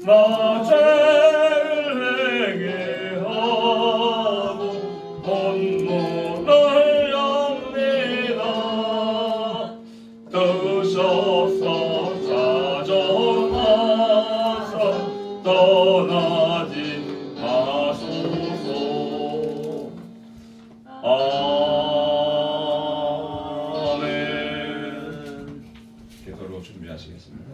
나 죄를 회개하고 본문을 엽니다. 드셔서 자정하사 떠나지 마소서. 아멘. 기도로 준비하시겠습니다.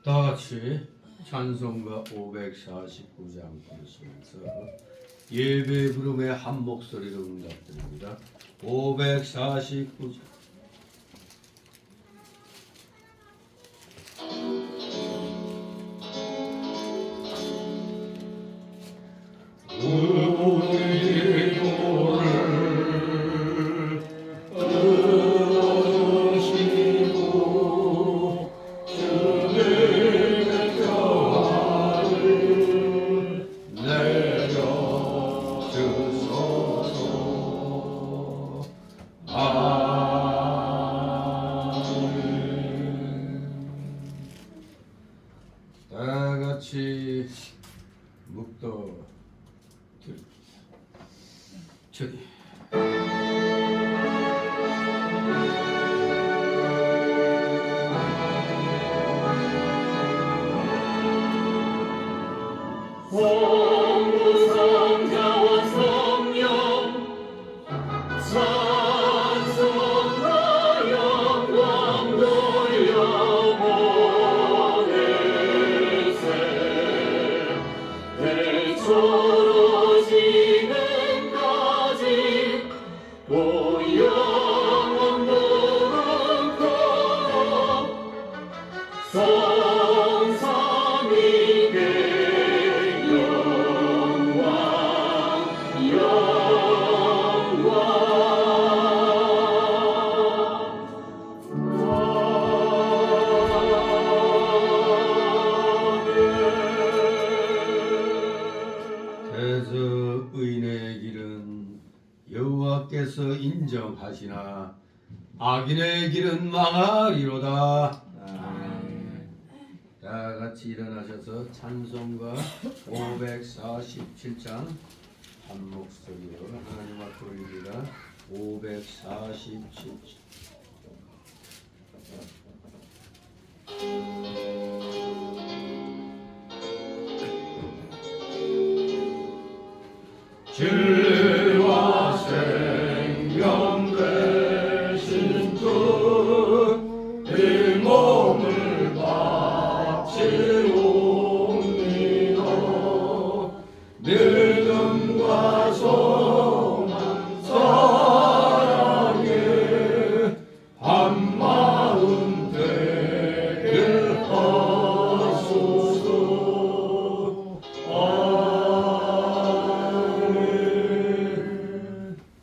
다 같이 찬송가 549장 부르시면서 예배 부름에 한 목소리로 응답드립니다. 549장. 내려주소서. 다 같이 묵도 저기 성부 성자와 성령 찬송과 영광 돌려보내세 대초로 지금까지 오 영원 무궁토록 성삼위께 대저 의인의 길은 여호와께서 인정하시나 악인의 길은 망하리로다. 다 같이 일어나셔서 찬송가 547장 한 목소리로 하나님 앞에 올립니다. 547장. 진리와 생명 되신 주이 몸을 바치옵니다. 믿음과 소망 사랑에 한마음 되게 하소서.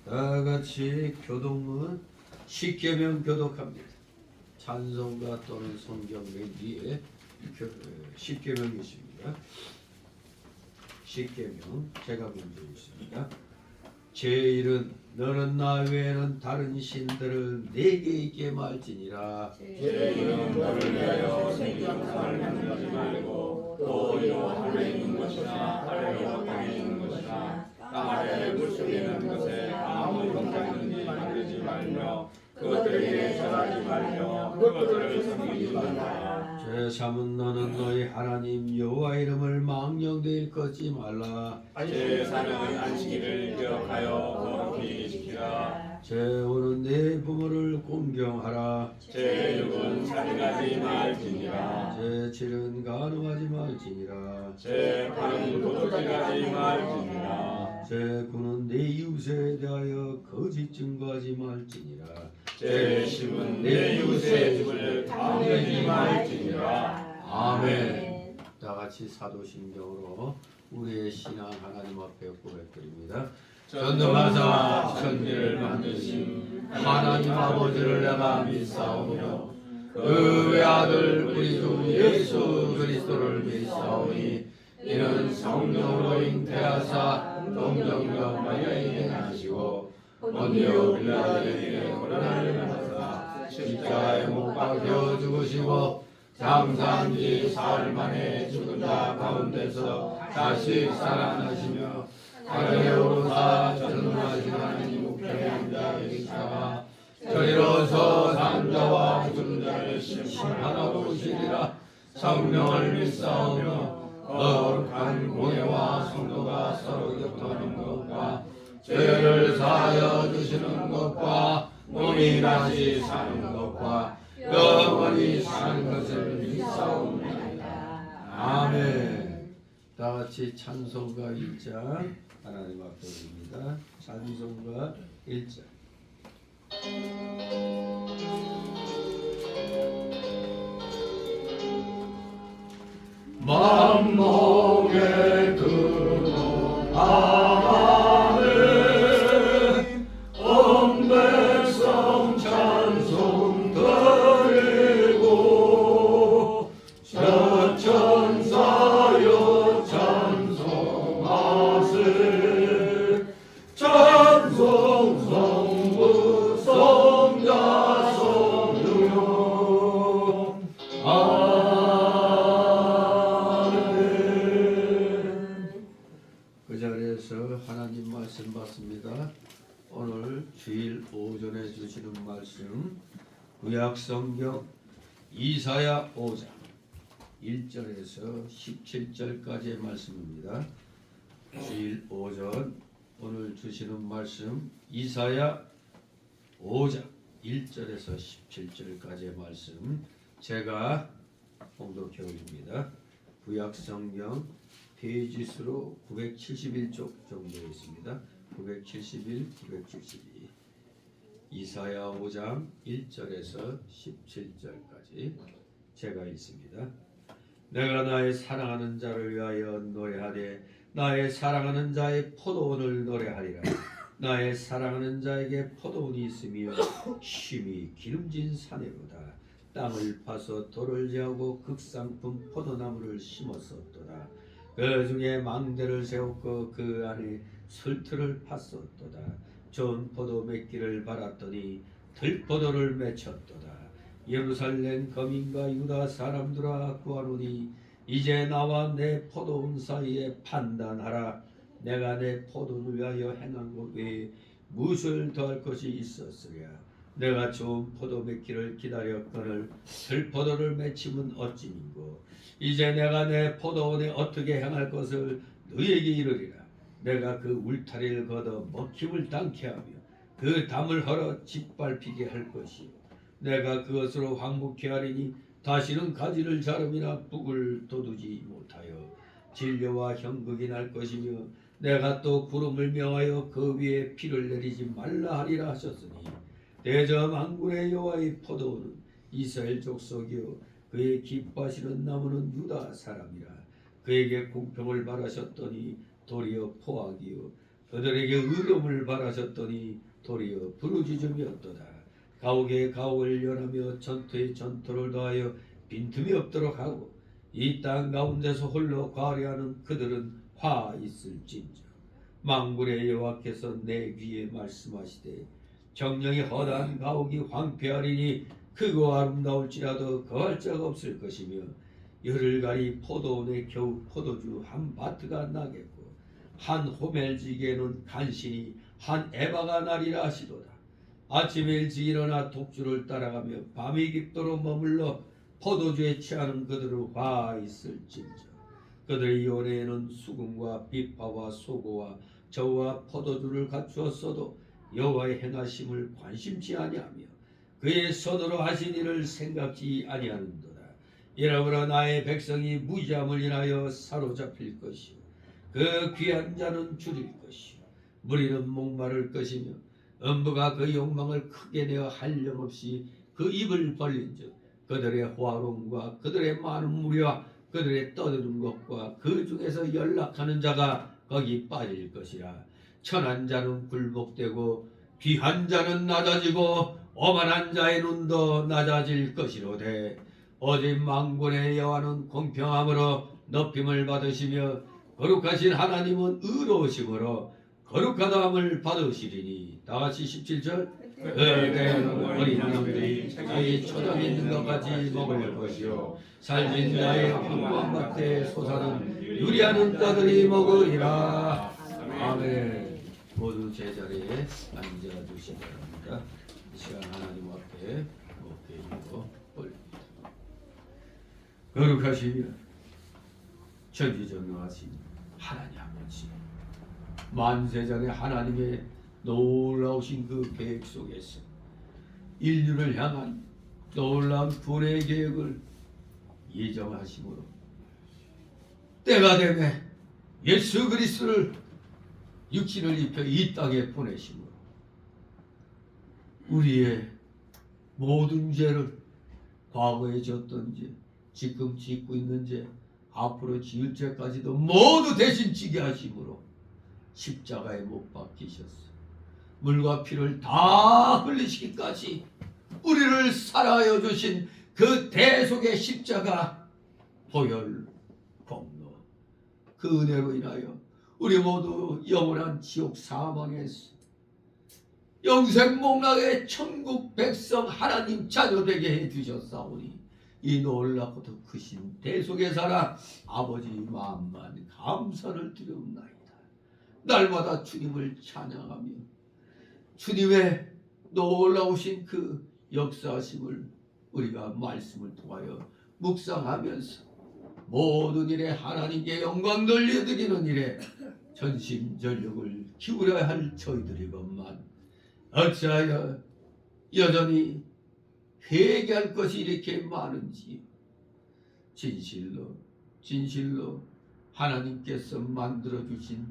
다 같이 교독문 십계명 교독합니다. 찬송가 또는 성경 맨 위에 십계명이 있습니다. 십계명 제가 먼저 있습니다. 제1은 너는 나 외에는 다른 신들을 내게 있게 말지니라. 제1은 너를 위하여 생명상을 만들지 말고 또 이로 하늘에 있는 것이나 아래로 땅에 있는 것이나 땅 아래 물속에 있는 것에 아무 형상이든지 만들지 말며 그것들에게 절하지 말며 그것들을 섬기지 말라. 제3은 너는 너희 하나님 여호와 이름을 망령되이 걷지 말라. 제4는 안식일을 기억하여 거룩히 지키라. 제5는 내 부모를 공경하라. 제6은 살인하지 말지니라. 제7은 간음하지 말지니라. 제8은 도둑질하지 말지니라. 제9는 내 이웃에 대하여 거짓 증거하지 말지니라. 제10은 내 이웃의 집을 탐내지 말지니라. 아멘. 다 같이 사도신경으로 우리의 신앙 하나님 앞에 고백드립니다. 전능하사 천지를 만드신 하나님 아버지를 내가 믿사오며 그 외아들 우리 주 예수 그리스도를 믿사오니 이는 성령으로 잉태하사 동정녀 마리아에게 나시고 본디오 빌라도에게 고난을 받으사 십자가에 못 박혀 죽으시고 장사한 지 사흘 만에 죽은 자 가운데서 다시 살아나시며 하늘에 오르사 전능하신 하나님 우편에 앉아 계시다가 저리로서 산 자와 죽은 자를 심판하고 오시리라. 성령을 믿사오며 거룩한 공예와 성도가 서로 격통하는 것과 죄를 사하여 주시는 것과 몸이 다시 사는 것과 영원히 사는 것을 믿사옵나이다. 아멘. 다 같이 찬송가 1장 하나님 앞에 올립니다. 찬송가 1장. 만목의 근원 하나님 온 백성 찬송 드리고 말씀 받습니다. 오늘 주일 오전에 주시는 말씀 구약성경 이사야 5장 1절에서 17절까지의 말씀입니다. 주일 오전 오늘 주시는 말씀 이사야 5장 1절에서 17절까지의 말씀 제가 봉독해 올립니다. 구약성경 페이지 수로 971쪽 정도 있습니다. 971, 972 이사야 5장 1절에서 17절까지 제가 읽습니다. 내가 나의 사랑하는 자를 위하여 노래하되 나의 사랑하는 자의 포도원을 노래하리라. 나의 사랑하는 자에게 포도원이 있으며 쉼이 기름진 산에로다. 땅을 파서 돌을 제하고 극상품 포도나무를 심었었도다. 그 중에 망대를 세웠고 그 안에 술틀을 팠었도다. 좋은 포도 맺기를 바랐더니 들포도를 맺혔도다. 예루살렘 거민과 유다 사람들아 구하노니 이제 나와 내 포도원 사이에 판단하라. 내가 내 포도를 위하여 행한 것 외에 무엇을 더할 것이 있었으랴. 내가 좋은 포도 맺기를 기다렸거늘 들포도를 맺힘은 어찌민고. 이제 내가 내 포도원에 어떻게 행할 것을 너희에게 이르리라. 내가 그 울타리를 걷어 먹힘을 당케 하며 그 담을 헐어 짓밟히게 할 것이요. 내가 그것으로 황무케 하리니 다시는 가지를 자름이나 북을 돋우지 못하여 진료와 형극이 날 것이며 내가 또 구름을 명하여 그 위에 비를 내리지 말라 하리라 하셨으니 대저 만군의 여호와의 포도원은 이스라엘 족속이요 그의 기뻐하시는 나무는 유다 사람이라. 그에게 공평을 바라셨더니 도리어 포악이요 그들에게 의로움을 바라셨더니 도리어 부르짖음이었도다. 가옥에 가옥을 연하며 전투에 전투를 더하여 빈틈이 없도록 하고 이 땅 가운데서 홀로 과리하는 그들은 화 있을진저. 만군의 여호와께서 내 귀에 말씀하시되 정령이 허다한 가옥이 황폐하리니 크고 아름다울지라도 거할 자가 없을 것이며 열을 가리 포도원에 겨우 포도주 한 바트가 나겠고 한 호멜지기에는 간신히 한 에바가 나리라 하시도다. 아침에 일찍 일어나 독주를 따라가며 밤이 깊도록 머물러 포도주에 취하는 그들은 화 있을진저. 그들의 연회에는 수금과 비파와 소고와 저와 포도주를 갖추었어도 여호와의 행하심을 관심치 아니하며 그의 손으로 하신 일을 생각지 아니하는도다. 이러므로 나의 백성이 무지함을 인하여 사로잡힐 것이요 그 귀한 자는 줄일 것이요 무리는 목마를 것이며 음부가 그 욕망을 크게 내어 한량없이 그 입을 벌린즉 그들의 호화로움과 그들의 많은 무리와 그들의 떠드는 것과 그 중에서 연락하는 자가 거기 빠질 것이라. 천한 자는 굴복되고 귀한 자는 낮아지고 오만한 자의 눈도 낮아질 것이로되 오직 만군의 여호와는 공평함으로 높임을 받으시며 거룩하신 하나님은 의로우심으로 거룩하다함을 받으시리니. 다같이 17절 그때는 어린 양들이 자기 초장에 있는 것까지 먹을 것이요 살진 자의 황무한 밭에 솟아는 유리하는 자들이 먹으리라. 아멘. 모두 제자리에 앉아주시기 바랍니다. 이 시간 하나님 앞에 높게 들고 올립니다. 거룩하시며 전지전능하신 하나님 아버지, 만세전에 하나님의 놀라우신 그 계획 속에서 인류를 향한 놀라운 구원의 계획을 예정하심으로 때가 되매 예수 그리스도를 육신을 입혀 이 땅에 보내심으로 우리의 모든 죄를 과거에 졌던 죄, 지금 짓고 있는 죄, 앞으로 지을 죄까지도 모두 대신 지게 하심으로 십자가에 못 박히셨어. 물과 피를 다 흘리시기까지 우리를 사랑하여 주신 그 대속의 십자가 보혈 공로, 그 은혜로 인하여 우리 모두 영원한 지옥 사망에서 영생 목락의 천국 백성 하나님 자녀 되게 해주셨사오니 이 놀랍고도 크신 대속의 사랑 아버지 마음만 감사를 드리옵나이다. 날마다 주님을 찬양하며 주님의 놀라우신 그 역사하심을 우리가 말씀을 통하여 묵상하면서 모든 일에 하나님께 영광 돌려드리는 일에 전심전력을 기울여야 할 저희들이건만 어찌하여 여전히 회개할 것이 이렇게 많은지 진실로 하나님께서 만들어주신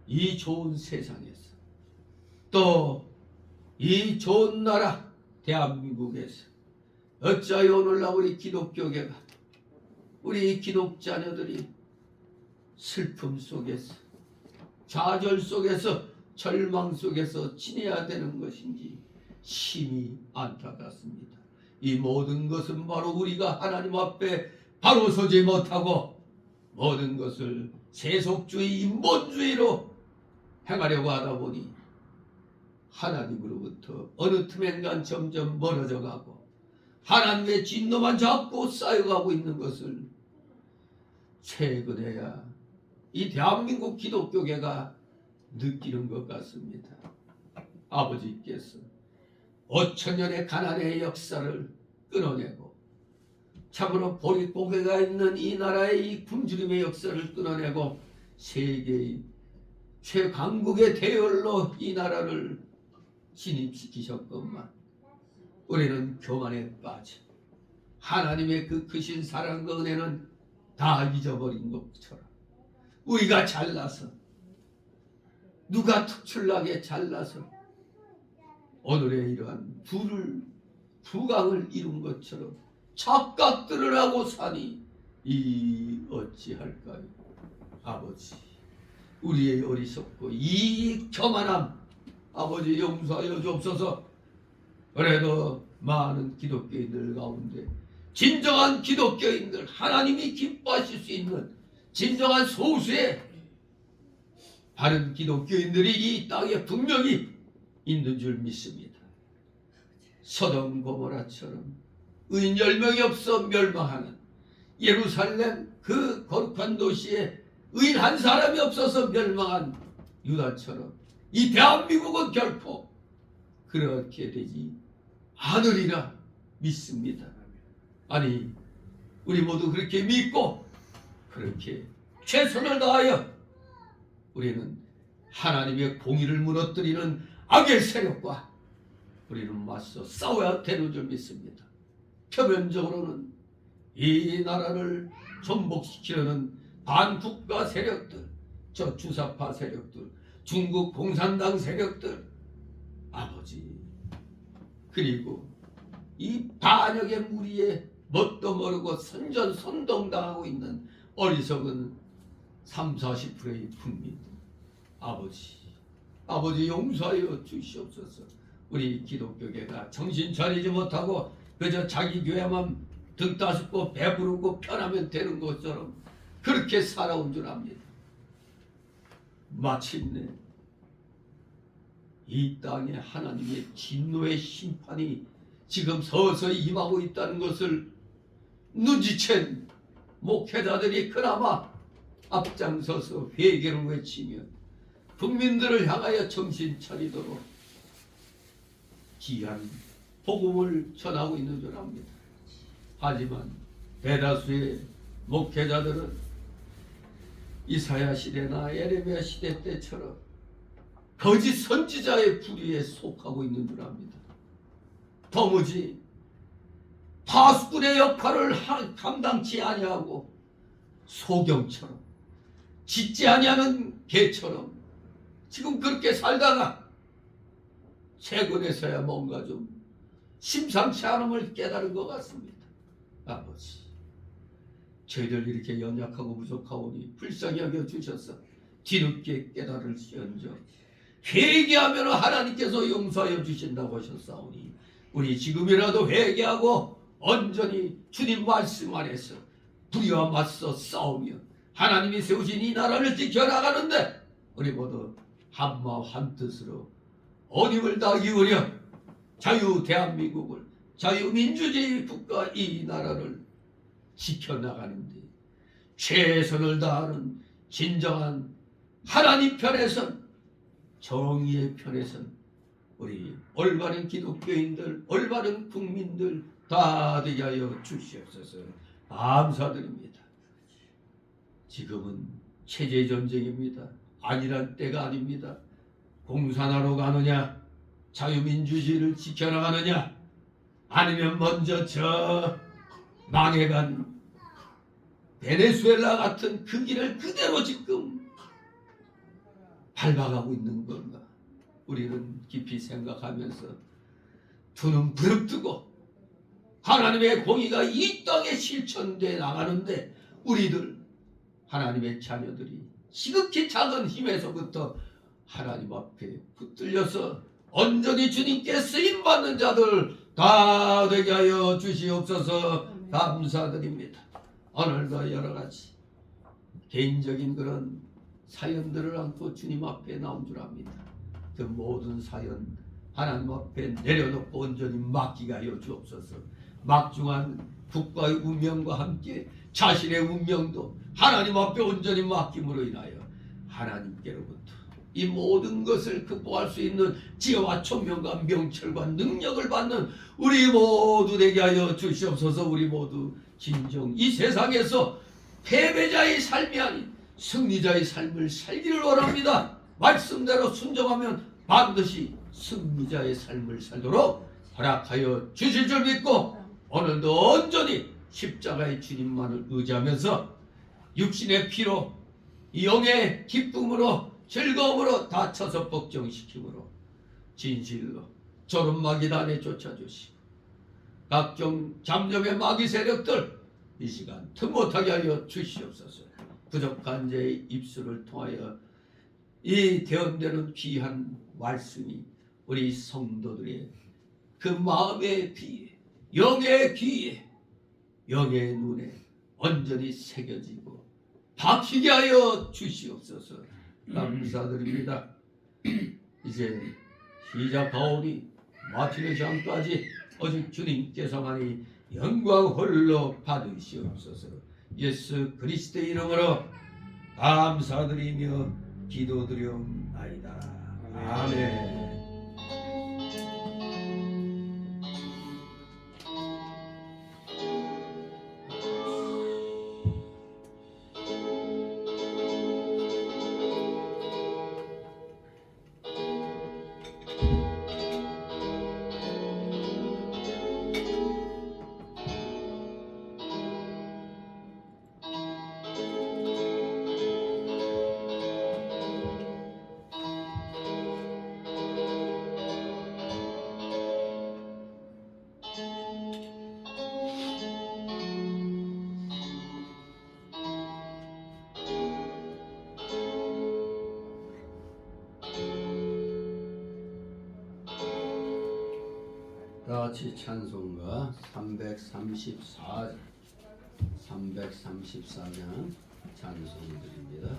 이 좋은 세상에서 또 이 좋은 나라 대한민국에서 어찌하여 오늘날 우리 기독교계가 우리 기독자녀들이 슬픔 속에서 좌절 속에서 절망 속에서 지내야 되는 것인지 심히 안타깝습니다. 이 모든 것은 바로 우리가 하나님 앞에 바로 서지 못하고 모든 것을 세속주의, 인본주의로 행하려고 하다 보니 하나님으로부터 어느 틈엔간 점점 멀어져 가고 하나님의 진노만 자꾸 쌓여가고 있는 것을 최근에야 이 대한민국 기독교계가 느끼는 것 같습니다. 아버지께서 5천년의 가난의 역사를 끊어내고 참으로 보릿고개가 있는 이 나라의 이 굶주림의 역사를 끊어내고 세계의 최강국의 대열로 이 나라를 진입시키셨건만 우리는 교만에 빠져 하나님의 그 크신 사랑과 은혜는 다 잊어버린 것처럼 우리가 잘나서 누가 특출나게 잘나서 오늘의 이러한 부강을 이룬 것처럼 착각들을 하고 사니 이 어찌할까요? 아버지, 우리의 어리석고 이 교만함 아버지 용서하여 주옵소서. 그래도 많은 기독교인들 가운데 진정한 기독교인들, 하나님이 기뻐하실 수 있는 진정한 소수의 바른 기독교인들이 이 땅에 분명히 있는 줄 믿습니다. 소돔 고모라처럼 의인 10명이 없어 멸망하는 예루살렘 그 거룩한 도시에 의인 한 사람이 없어서 멸망한 유다처럼 이 대한민국은 결코 그렇게 되지 않으리라 믿습니다. 아니, 우리 모두 그렇게 믿고 그렇게 최선을 다하여 우리는 하나님의 공의를 무너뜨리는 악의 세력과 우리는 맞서 싸워야 되는 줄 믿습니다. 표면적으로는 이 나라를 전복시키려는 반국가 세력들, 저 주사파 세력들, 중국 공산당 세력들, 아버지, 그리고 이 반역의 무리에 뭣도 모르고 선전선동당하고 있는 어리석은 30-40%의 국민, 아버지 용서하여 주시옵소서. 우리 기독교계가 정신 차리지 못하고 그저 자기 교회만 등 따숩고 배부르고 편하면 되는 것처럼 그렇게 살아온 줄 압니다. 마침내 이 땅에 하나님의 진노의 심판이 지금 서서히 임하고 있다는 것을 눈치챈 목회자들이 그나마 앞장서서 회개를 외치며 국민들을 향하여 정신 차리도록 귀한 복음을 전하고 있는 줄 압니다. 하지만 대다수의 목회자들은 이사야 시대나 에레미야 시대 때처럼 거짓 선지자의 부류에 속하고 있는 줄 압니다. 도무지 파수꾼의 역할을 감당치 아니하고 소경처럼 짖지 아니하는 개처럼 지금 그렇게 살다가 최근에서야 뭔가 좀 심상치 않음을 깨달은 것 같습니다. 아버지, 저희들 이렇게 연약하고 부족하오니 불쌍히 여겨주셔서 뒤늦게 깨달을지언정 회개하면 하나님께서 용서하여 주신다고 하셨사오니 우리 지금이라도 회개하고 온전히 주님 말씀 안에서 불의와 맞서 싸우며 하나님이 세우신 이 나라를 지켜나가는데 우리 모두 한마음 한뜻으로 온 힘을 다 기울여 자유 대한민국을 자유민주주의 국가 이 나라를 지켜나가는데 최선을 다하는 진정한 하나님 편에선, 정의의 편에선 우리 올바른 기독교인들, 올바른 국민들 다 되게 하여 주시옵소서. 감사드립니다. 지금은 체제전쟁입니다. 아니란 때가 아닙니다. 공산화로 가느냐, 자유민주주의를 지켜나가느냐, 아니면 먼저 저 망해간 베네수엘라 같은 그 길을 그대로 지금 밟아가고 있는 건가? 우리는 깊이 생각하면서 두 눈 부릅뜨고 하나님의 공의가 이 땅에 실천돼 나가는데 우리들 하나님의 자녀들이 지극히 작은 힘에서부터 하나님 앞에 붙들려서 온전히 주님께 쓰임받는 자들 다 되게 하여 주시옵소서. 감사드립니다. 오늘도 여러가지 개인적인 그런 사연들을 안고 주님 앞에 나온 줄 압니다. 그 모든 사연 하나님 앞에 내려놓고 온전히 맡기게 하여 주옵소서. 막중한 국가의 운명과 함께 자신의 운명도 하나님 앞에 온전히 맡김으로 인하여 하나님께로부터 이 모든 것을 극복할 수 있는 지혜와 총명과 명철과 능력을 받는 우리 모두 되게 하여 주시옵소서. 우리 모두 진정 이 세상에서 패배자의 삶이 아닌 승리자의 삶을 살기를 원합니다. 말씀대로 순종하면 반드시 승리자의 삶을 살도록 허락하여 주실 줄 믿고 오늘도 온전히 십자가의 주님만을 의지하면서 육신의 피로 영의 기쁨으로 즐거움으로 다쳐서 복종시킴으로 진실로 조름마귀단에 쫓아주시고 각종 잠정의 마귀 세력들 이 시간 틈 못하게 하여 주시옵소서. 부족한 자의 입술을 통하여 이 대언되는 귀한 말씀이 우리 성도들의 그 마음의 귀에, 영의 귀에, 영의 눈에 온전히 새겨지고 박히게 하여 주시옵소서. 감사드립니다. 이제 시작하오니 마치는 시간까지 오직 주님께서만이 영광 홀로 받으시옵소서. 예수 그리스도의 이름으로 감사드리며 기도드리옵나이다. 아멘. 다같이 찬송가 334장 찬송드립니다.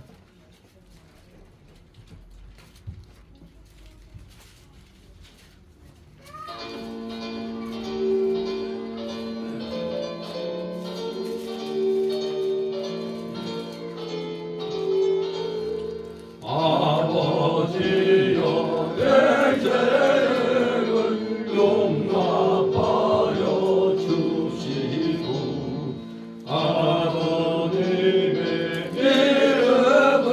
아버지여 내 죄를 용납하여 주시고 아버님의 이름을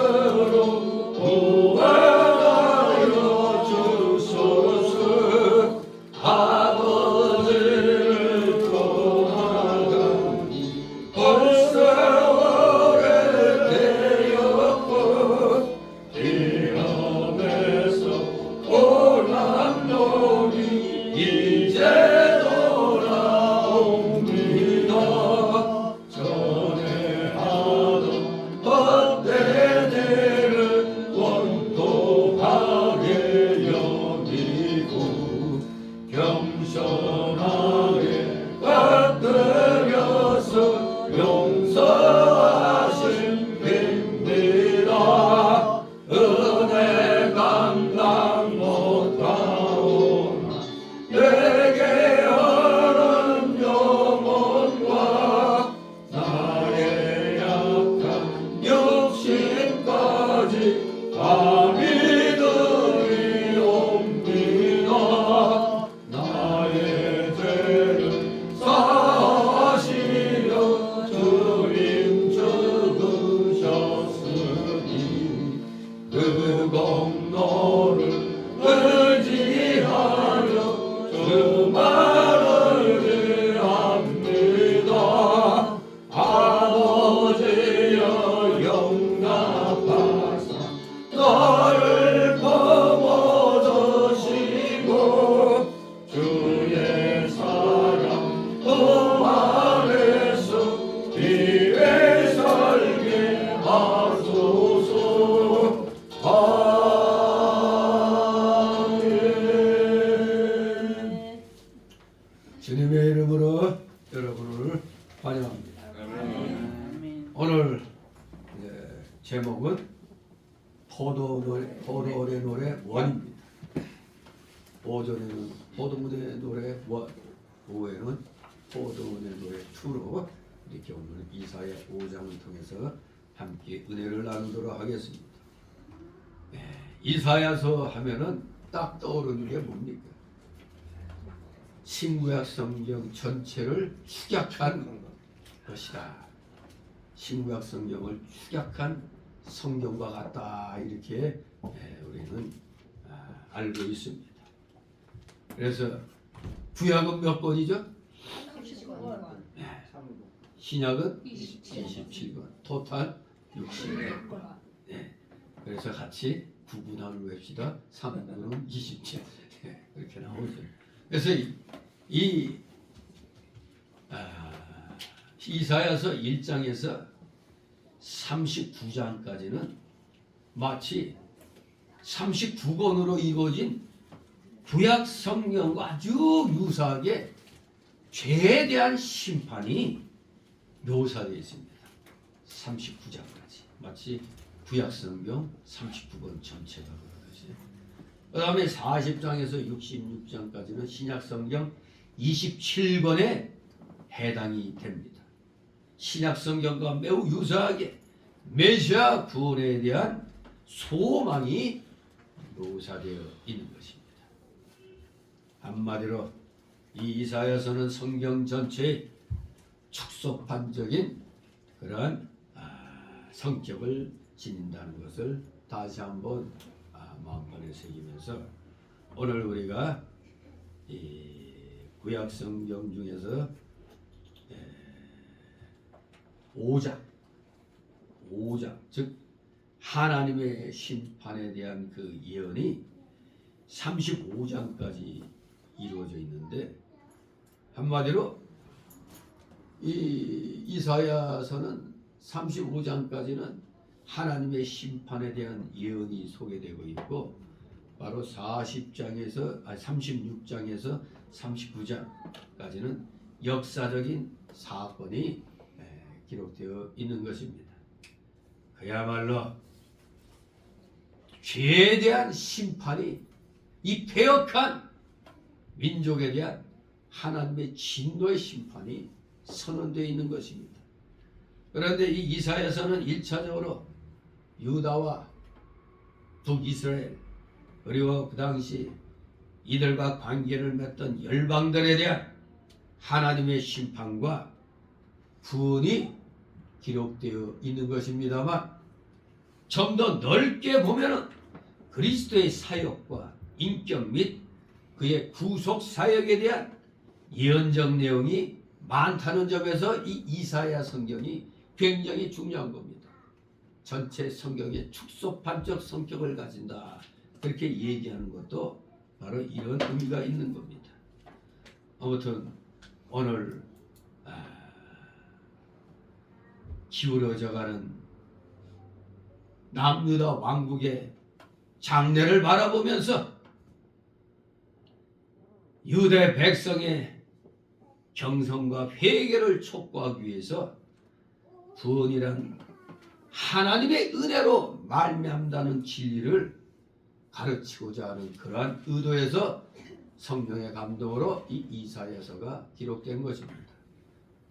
오늘 제목은 포도원의 노래 원입니다. 오전에는 포도원의 노래 원, 오후에는 포도원의 노래 2로 이렇게 오늘 이사야 5장을 통해서 함께 은혜를 나누도록 하겠습니다. 이사야서 하면은 딱 떠오르는 게 뭡니까? 신구약 성경 전체를 축약한 것이다. 신구약 성경을 축약한 성경과 같다, 이렇게 우리는 알고 있습니다. 그래서 구약은 몇 권이죠? 30권. 신약은 27권, 토탈 60권. 그래서 같이 구분함을 웹시다. 3분은 27. 그렇게 나오죠. 그래서 이사야서 1장에서 39장까지는 마치 39권으로 이루어진 구약 성경과 아주 유사하게 죄에 대한 심판이 묘사되어 있습니다. 39장까지 마치 구약 성경 39권 전체가 그러듯이. 그 다음에 40장에서 66장까지는 신약 성경 27권에 해당이 됩니다. 신약 성경과 매우 유사하게 메시아 구원에 대한 소망이 묘사되어 있는 것입니다. 한마디로 이 이사야서는 성경 전체의 축소판적인 그러한 성격을 지닌다는 것을 다시 한번 마음판에 새기면서 오늘 우리가 이 구약 성경 중에서 5장 즉 하나님의 심판에 대한 그 예언이 35장까지 이루어져 있는데, 한마디로 이 이사야서는 35장까지는 하나님의 심판에 대한 예언이 소개되고 있고, 바로 36장에서 39장까지는 역사적인 사건이 기록되어 있는 것입니다. 그야말로 죄에 대한 심판이 이 패역한 민족에 대한 하나님의 진노의 심판이 선언되어 있는 것입니다. 그런데 이 이사야서는 1차적으로 유다와 북이스라엘, 그리고 그 당시 이들과 관계를 맺던 열방들에 대한 하나님의 심판과 구원이 기록되어 있는 것입니다만, 좀 더 넓게 보면은 그리스도의 사역과 인격 및 그의 구속 사역에 대한 예언적 내용이 많다는 점에서 이 이사야 성경이 굉장히 중요한 겁니다. 전체 성경의 축소판적 성격을 가진다, 그렇게 얘기하는 것도 바로 이런 의미가 있는 겁니다. 아무튼 오늘 기울어져가는 남유다 왕국의 장래를 바라보면서 유대 백성의 경성과 회개를 촉구하기 위해서 구원이란 하나님의 은혜로 말미암다는 진리를 가르치고자 하는 그러한 의도에서 성령의 감동으로 이 이사야서가 기록된 것입니다.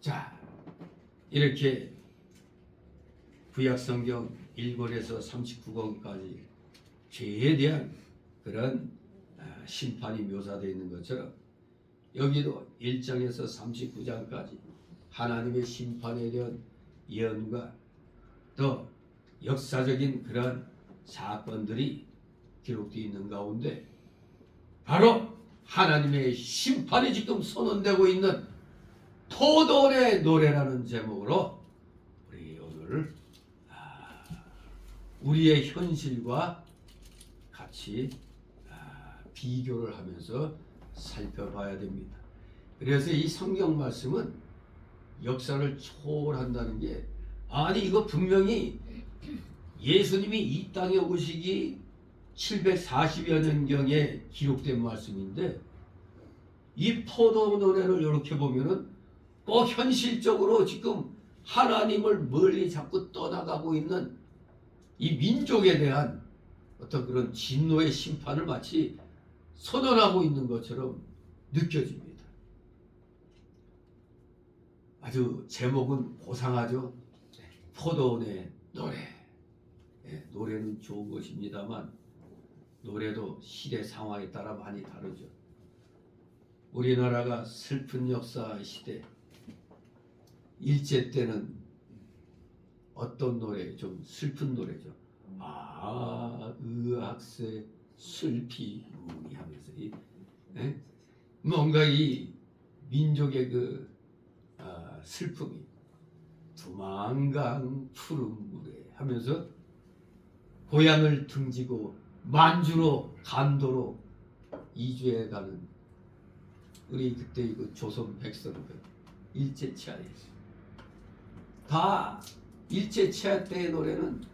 자, 이렇게 구약 성경 1권에서 39권까지 죄에 대한 그런 심판이 묘사되어 있는 것처럼, 여기도 1장에서 39장까지 하나님의 심판에 대한 예언과 또 역사적인 그런 사건들이 기록되어 있는 가운데, 바로 하나님의 심판이 지금 선언되고 있는 포도원의 노래라는 제목으로 우리 오늘 우리의 현실과 같이 비교를 하면서 살펴봐야 됩니다. 그래서 이 성경 말씀은 역사를 초월한다는 게, 아니 이거 분명히 예수님이 이 땅에 오시기 740여 년경에 기록된 말씀인데, 이 포도 노래를 이렇게 보면은 꼭 현실적으로 지금 하나님을 멀리 자꾸 떠나가고 있는 이 민족에 대한 어떤 그런 진노의 심판을 마치 선언하고 있는 것처럼 느껴집니다. 아주 제목은 고상하죠. 포도원의 노래. 노래는 좋은 것입니다만 노래도 시대 상황에 따라 많이 다르죠. 우리나라가 슬픈 역사 시대 일제 때는 어떤 노래, 좀 슬픈 노래죠. 의학세 슬피 하면서 뭔가 이 민족의 그 슬픔이 두만강 푸른 물에 하면서 고향을 등지고 만주로 간도로 이주해 가는 우리 그때 그 조선 백성들 일제 치하에서 다 일제 치하 때의 노래는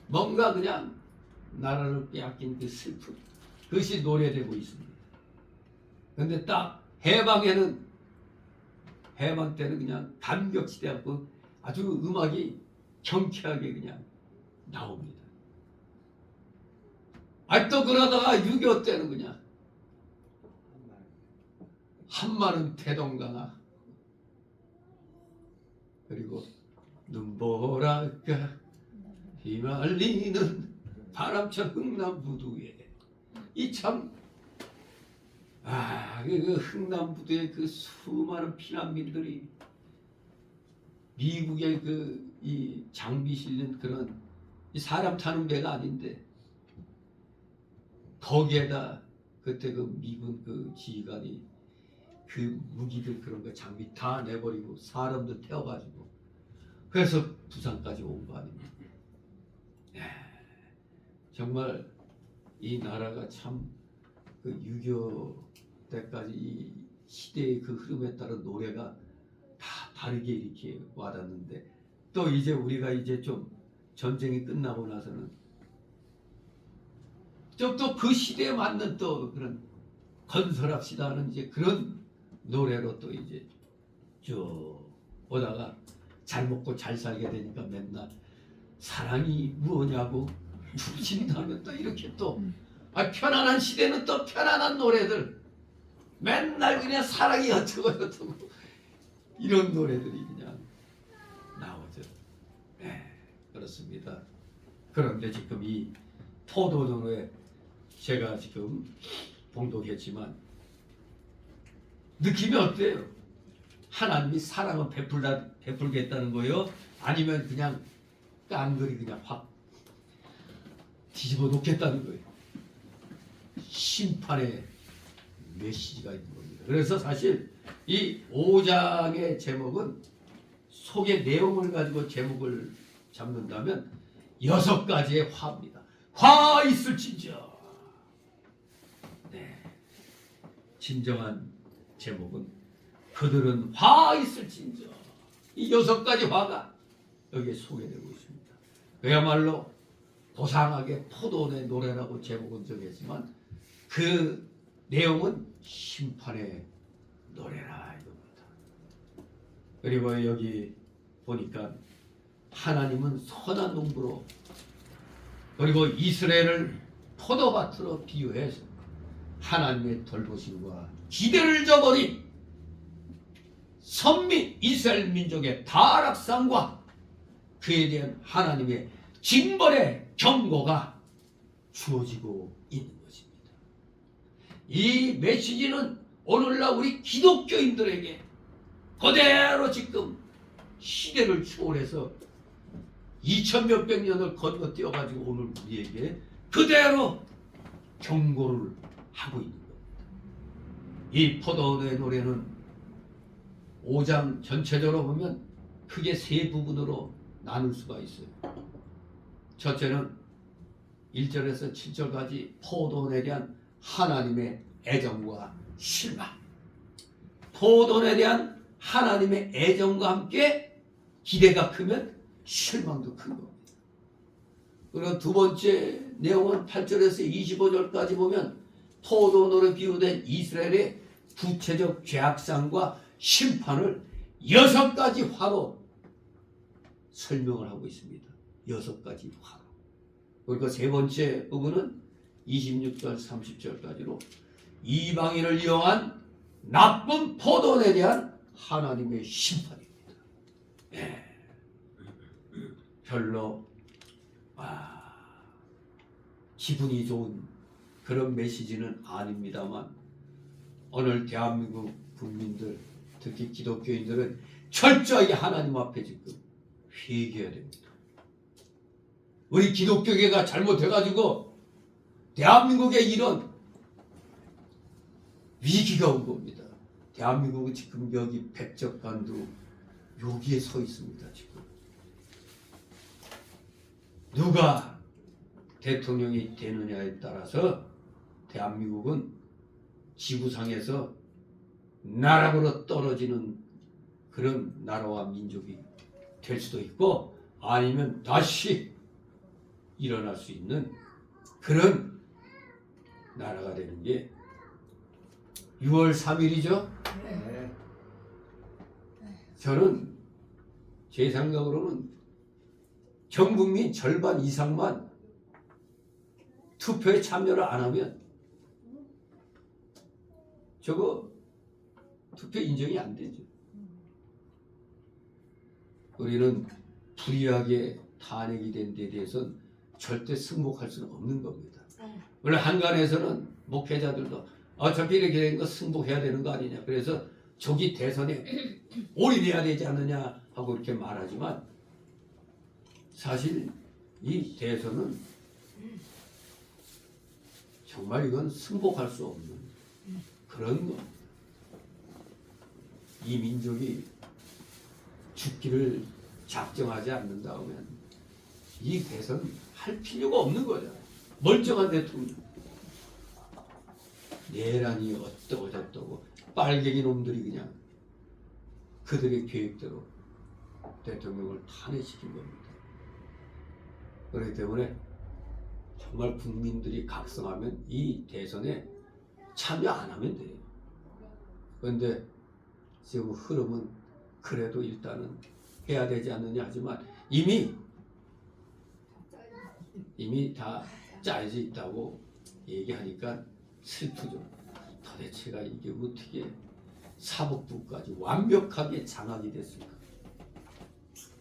뭔가 그냥 나라를 빼앗긴 그 슬픔 그것이 노래되고 있습니다. 그런데 딱 해방 때는 그냥 감격시대하고 아주 음악이 경쾌하게 그냥 나옵니다. 또 그러다가 6.25 때는 그냥 한마는 태동강아 그리고 눈보라가 휘말리는 바람처럼 흥남부두에 이 참 그 흥남부두에 그 수많은 피난민들이 미국의 그 이 장비 실린 그런 사람 타는 배가 아닌데 거기에다 그때 그 미군 그 지휘관이 그 무기들 그런 거 장비 다 내버리고 사람들 태워가지고 그래서 부산까지 온 거 아닙니까? 정말 이 나라가 참 그 6.25 때까지 이 시대의 그 흐름에 따른 노래가 다 다르게 이렇게 와닿는데 또 이제 우리가 이제 좀 전쟁이 끝나고 나서는 좀 또 그 시대에 맞는 또 그런 건설합시다 하는 이제 그런 노래로 또 이제 쭉 오다가 잘 먹고 잘 살게 되니까 맨날 사랑이 무엇냐고 푸신다면 또 이렇게 또 편안한 시대는 또 편안한 노래들 맨날 그냥 사랑이 어쩌고 저쩌고 이런 노래들이 그냥 나오죠. 그렇습니다. 그런데 지금 이 포도노래 제가 지금 봉독했지만 느낌이 어때요? 하나님이 사랑을 베풀겠다는 거예요? 아니면 그냥 깡그리 그냥 확 뒤집어 놓겠다는 거예요? 심판의 메시지가 있는 겁니다. 그래서 사실 이 5장의 제목은 속의 내용을 가지고 제목을 잡는다면 6가지의 화입니다. 화 있을진저. 진정한 제목은 그들은 화 있을진저. 이 6가지 화가 여기에 소개되고 있습니다. 그야말로 고상하게 포도원의 노래라고 제목은 정했지만 그 내용은 심판의 노래라 이겁니다. 그리고 여기 보니까 하나님은 선한 농부로 그리고 이스라엘을 포도밭으로 비유해서 하나님의 돌보심과 기대를 저버린 선민 이스라엘 민족의 타락상과 그에 대한 하나님의 징벌의 경고가 주어지고 있는 것입니다. 이 메시지는 오늘날 우리 기독교인들에게 그대로 지금 시대를 초월해서 2000몇백 년을 건너뛰어가지고 오늘 우리에게 그대로 경고를 하고 있는 겁니다. 이 포도원의 노래는 5장 전체적으로 보면 크게 3부분으로 나눌 수가 있어요. 첫째는 1절에서 7절까지 포도원에 대한 하나님의 애정과 실망. 포도원에 대한 하나님의 애정과 함께 기대가 크면 실망도 큰 겁니다. 그리고 두 번째 내용은 8절에서 25절까지 보면 포도원으로 비유된 이스라엘의 구체적 죄악상과 심판을 6가지 화로 설명을 하고 있습니다. 6가지 화로. 그러니까 세 번째 부분은 26절 30절까지로 이방인을 이용한 나쁜 포도원에 대한 하나님의 심판입니다. 예. 별로 기분이 좋은 그런 메시지는 아닙니다만 오늘 대한민국 국민들 특히 기독교인들은 철저하게 하나님 앞에 지금 회개해야 됩니다. 우리 기독교계가 잘못해가지고 대한민국에 이런 위기가 온 겁니다. 대한민국은 지금 여기 백적간두 여기에 서 있습니다. 지금 누가 대통령이 되느냐에 따라서 대한민국은 지구상에서 나락으로 떨어지는 그런 나라와 민족이 될 수도 있고 아니면 다시 일어날 수 있는 그런 나라가 되는 게 6월 3일이죠. 네. 저는 제 생각으로는 전 국민 절반 이상만 투표에 참여를 안 하면 저거 투표 인정이 안 되죠. 우리는 불이하게 탄핵이 된 데 대해서는 절대 승복할 수는 없는 겁니다. 원래 한간에서는 목회자들도 어차피 이렇게 된 거 승복해야 되는 거 아니냐. 그래서 조기 대선에 올인해야 되지 않느냐 하고 이렇게 말하지만 사실 이 대선은 정말 이건 승복할 수 없는 그런 거. 이 민족이 죽기를 작정하지 않는다면 이 대선 할 필요가 없는 거잖아요. 멀쩡한 대통령. 내란이 어떠고 저떠고 빨갱이 놈들이 그냥 그들의 계획대로 대통령을 탄핵시킨 겁니다. 그렇기 때문에 정말 국민들이 각성하면 이 대선에 참여 안 하면 돼요. 그런데 지금 흐름은 그래도 일단은 해야 되지 않느냐 하지만 이미 다 짜여져 있다고 얘기하니까 슬프죠. 도대체가 이게 어떻게 사법부까지 완벽하게 장악이 됐을까?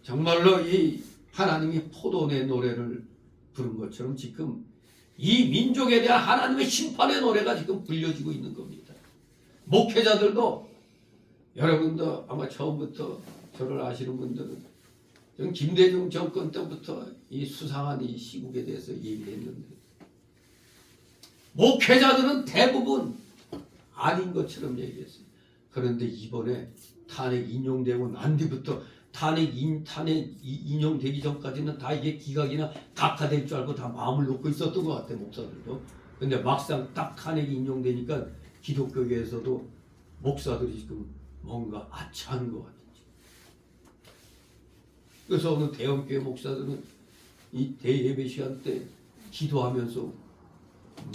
정말로 이 하나님이 포도원의 노래를 부른 것처럼 지금 이 민족에 대한 하나님의 심판의 노래가 지금 불려지고 있는 겁니다. 목회자들도 여러분도 아마 처음부터 저를 아시는 분들은 전 김대중 정권 때부터 이 수상한 이 시국에 대해서 얘기를 했는데 목회자들은 대부분 아닌 것처럼 얘기했어요. 그런데 이번에 탄핵 인용되고 난 뒤부터 탄핵 인용되기 전까지는 다 이게 기각이나 각하될 줄 알고 다 마음을 놓고 있었던 것 같아요. 목사들도. 근데 막상 딱 탄핵이 인용되니까 기독교계에서도 목사들이 지금 뭔가 아차하는 것 같아요. 그래서 오늘 대형교회 목사들은 이 대예배 시간 때 기도하면서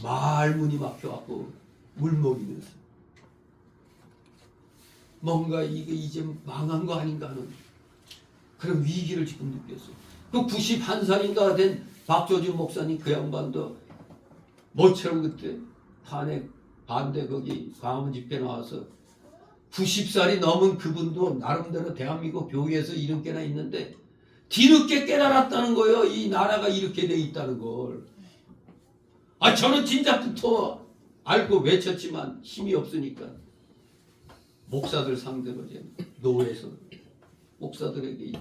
말문이 막혀갖고 울먹이면서 뭔가 이게 이제 망한 거 아닌가 하는 그런 위기를 지금 느꼈어요. 그 91살인가 된 박조준 목사님 그 양반도 모처럼 그때 탄핵 반대 거기 광화문 집회 나와서 90살이 넘은 그분도 나름대로 대한민국 교회에서 이런 꽤나 있는데 뒤늦게 깨달았다는 거예요. 이 나라가 이렇게 돼 있다는 걸. 저는 진작부터 알고 외쳤지만 힘이 없으니까 목사들 상대로 이제 노회에서 목사들에게 이제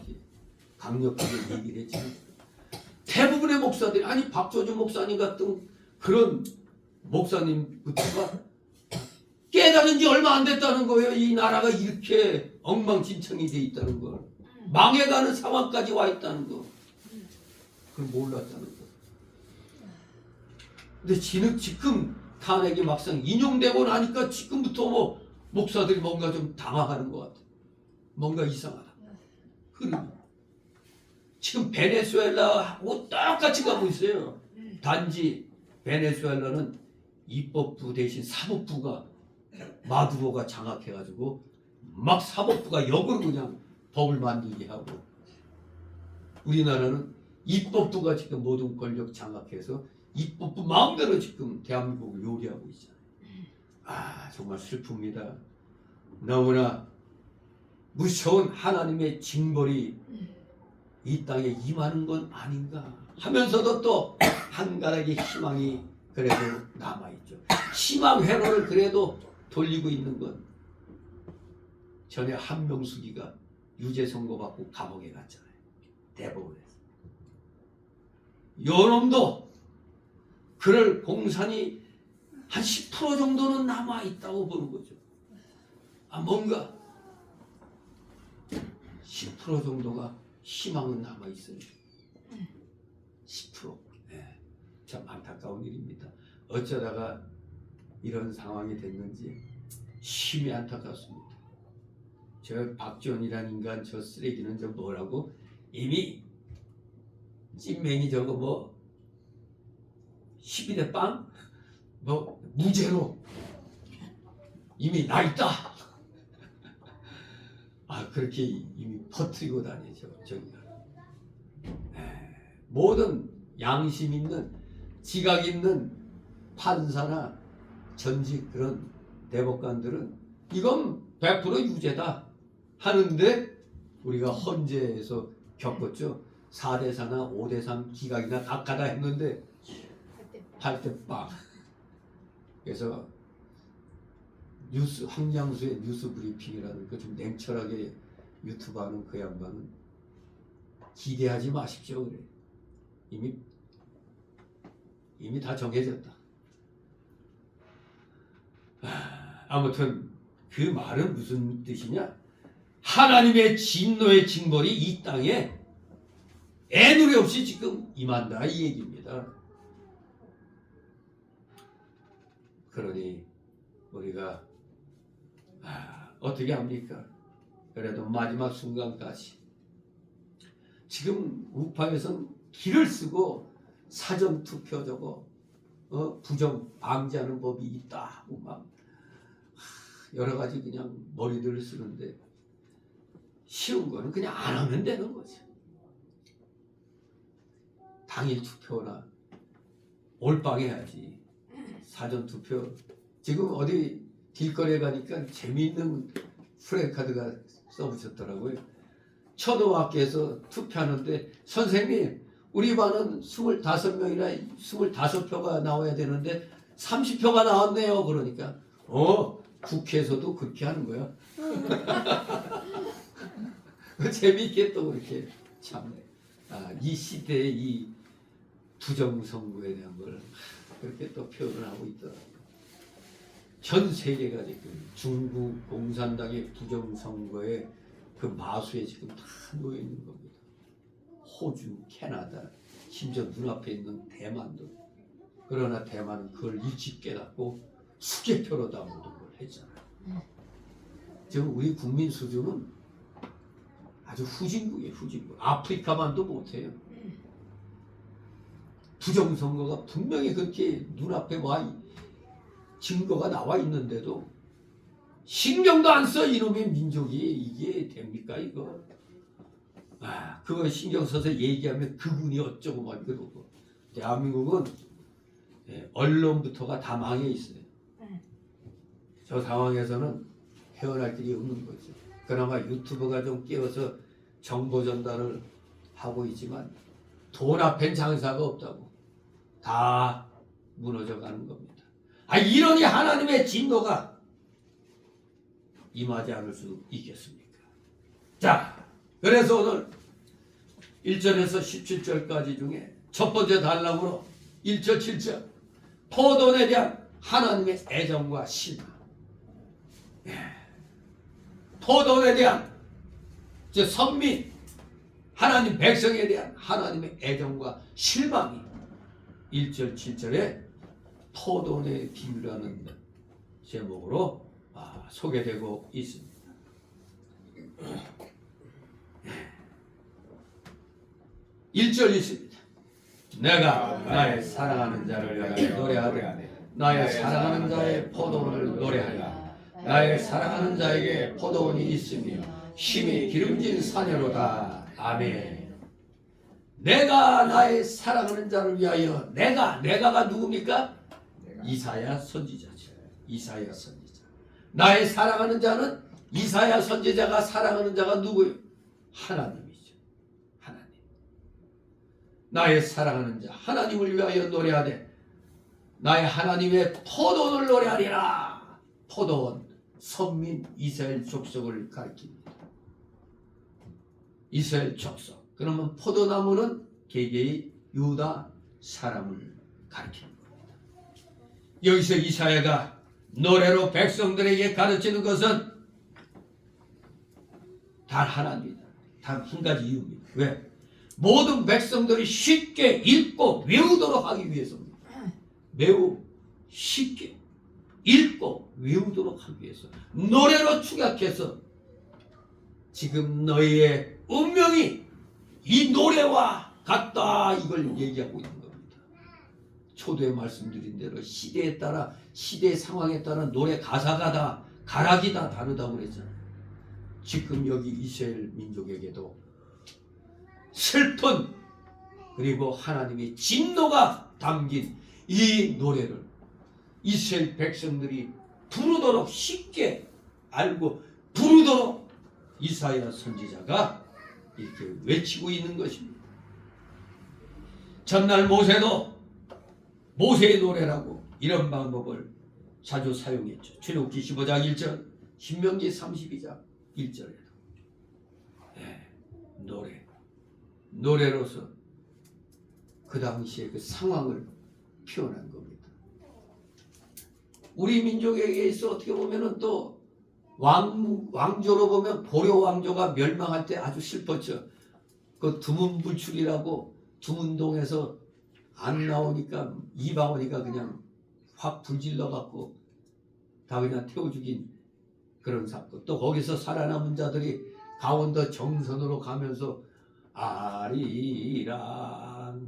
강력하게 얘기를 했지만 대부분의 목사들이 아니 박조준 목사님 같은 그런 목사님부터가 깨달은 지 얼마 안 됐다는 거예요. 이 나라가 이렇게 엉망진창이 돼 있다는 걸. 망해가는 상황까지 와 있다는 거. 그걸 몰랐다는 거. 근데 지금 탄핵이 막상 인용되고 나니까 지금부터 뭐 목사들이 뭔가 좀 당황하는 것 같아. 뭔가 이상하다. 흐름이. 지금 베네수엘라하고 똑같이 가고 있어요. 단지 베네수엘라는 입법부 대신 사법부가 마두로가 장악해가지고 막 사법부가 역으로 그냥 법을 만들게 하고, 우리나라는 입법부가 지금 모든 권력 장악해서 입법부 마음대로 지금 대한민국을 요리하고 있잖아요. 아, 정말 슬픕니다. 너무나 무서운 하나님의 징벌이 이 땅에 임하는 건 아닌가 하면서도 또 한 가닥의 희망이 그래도 남아있죠. 희망 회로를 그래도 돌리고 있는 건 전에 한명숙이가 유죄 선고받고 감옥에 갔잖아요. 대법원에서. 요놈도 그럴 공산이 한 10% 정도는 남아있다고 보는 거죠. 아, 뭔가 10% 정도가 희망은 남아있어요. 10%. 네. 참 안타까운 일입니다. 어쩌다가 이런 상황이 됐는지 심히 안타깝습니다. 저 박지원이라는 인간, 저 쓰레기는 저 뭐라고 이미 찐맹이 저거 뭐 12대 빵? 뭐 무죄로 이미 나 있다. 아, 그렇게 이미 퍼뜨리고 다니죠. 저기가. 모든 양심 있는 지각 있는 판사나 전직 그런 대법관들은 이건 100% 유죄다 하는데, 우리가 헌재에서 겪었죠. 4대4나 5대3 기각이나 각하다 했는데 8대 빵. 그래서 뉴스, 황장수의 뉴스 브리핑이라는 거 좀 냉철하게 유튜브 하는 그 양반은 기대하지 마십시오 그래. 이미 다 정해졌다. 아무튼 그 말은 무슨 뜻이냐? 하나님의 진노의 징벌이 이 땅에 애누리 없이 지금 임한다 이 얘기입니다. 그러니 우리가 어떻게 합니까? 그래도 마지막 순간까지 지금 우파에서는 길을 쓰고 사전투표 저거 부정 방지하는 법이 있다 하고 막 여러 가지 그냥 머리들을 쓰는데, 쉬운 거는 그냥 안 하면 되는 거죠. 당일 투표나 올빵해야지. 사전투표 지금 어디 길거리에 가니까 재미있는 프레카드가 써붙였더라고요. 초등학교에서 투표하는데 선생님 우리 반은 25명이나 25표가 나와야 되는데 30표가 나왔네요. 그러니까 국회에서도 그렇게 하는 거야. 재미있게 또 그렇게 참 이 시대의 이 부정선거에 대한 걸 그렇게 또 표현을 하고 있더라고요. 전 세계가 지금 중국 공산당의 부정선거에 그 마수에 지금 다 놓여 있는 겁니다. 호주, 캐나다, 심지어 눈앞에 있는 대만도. 그러나 대만은 그걸 일찍 깨닫고 수개표로 다 모든 걸 했잖아요. 지금 우리 국민 수준은 아주 후진국이에요. 후진국. 아프리카만도 못해요. 부정선거가 분명히 그렇게 눈앞에 증거가 나와 있는데도 신경도 안 써. 이놈의 민족이 이게 됩니까 이거? 그거 신경 써서 얘기하면 그분이 어쩌고 막 그러고. 대한민국은 언론부터가 다 망해 있어요. 저 상황에서는 헤어날 길이 없는 거죠. 그나마 유튜브가 좀 끼어서 정보 전달을 하고 있지만 돈 앞엔 장사가 없다고 다 무너져 가는 겁니다. 이러니 하나님의 진노가 임하지 않을 수 있겠습니까? 자, 그래서 오늘 1절에서 17절까지 중에 첫 번째 단락으로 1절 7절 포도원에 대한 하나님의 애정과 신앙, 포도원에 대한 선민 하나님 백성에 대한 하나님의 애정과 실망이 1절 7절에 포도원의 비유라는 제목으로 소개되고 있습니다. 1절 있습니다. 내가 나의 사랑하는 자를 위하여 노래하되 나의 사랑하는 자의 포도원을 노래하여 나의 사랑하는 자에게 포도원이 있으며 심히 기름진 사내로다. 아멘. 내가 나의 사랑하는 자를 위하여 내가가 누굽니까? 이사야 선지자죠. 이사야 선지자. 나의 사랑하는 자는 이사야 선지자가 사랑하는 자가 누구예요? 하나님이죠. 하나님. 나의 사랑하는 자 하나님을 위하여 노래하되 나의 하나님의 포도원을 노래하리라. 포도원 선민 이스라엘 족속을 가리킵니다. 이스라엘 족속. 그러면 포도나무는 개개의 유다 사람을 가리키는 겁니다. 여기서 이사야가 노래로 백성들에게 가르치는 것은 단 하나입니다. 단 한 가지 이유입니다. 왜? 모든 백성들이 쉽게 읽고 외우도록 하기 위해서입니다. 매우 쉽게 읽고 외우도록 하기 위해서 노래로 축약해서 지금 너희의 운명이 이 노래와 같다 이걸 얘기하고 있는 겁니다. 초대에 말씀드린 대로 시대에 따라 시대 상황에 따라 노래 가사가 다 가락이 다 다르다고 그랬잖아요. 지금 여기 이스라엘 민족에게도 슬픈 그리고 하나님의 진노가 담긴 이 노래를 이스라엘 백성들이 부르도록 쉽게 알고 부르도록 이사야 선지자가 이렇게 외치고 있는 것입니다. 전날 모세도 모세의 노래라고 이런 방법을 자주 사용했죠. 출애굽기 15장 1절, 신명기 32장 1절에도 노래로서 그 당시의 그 상황을 표현한 겁니다. 우리 민족에게 있어 어떻게 보면은 또 왕조로 보면 고려 왕조가 멸망할 때 아주 슬펐죠. 그 두문불출이라고 두문동에서 안 나오니까 이방원이가 그냥 확 불질러 갖고 다 그냥 태워 죽인 그런 사건. 또 거기서 살아남은 자들이 강원도 정선으로 가면서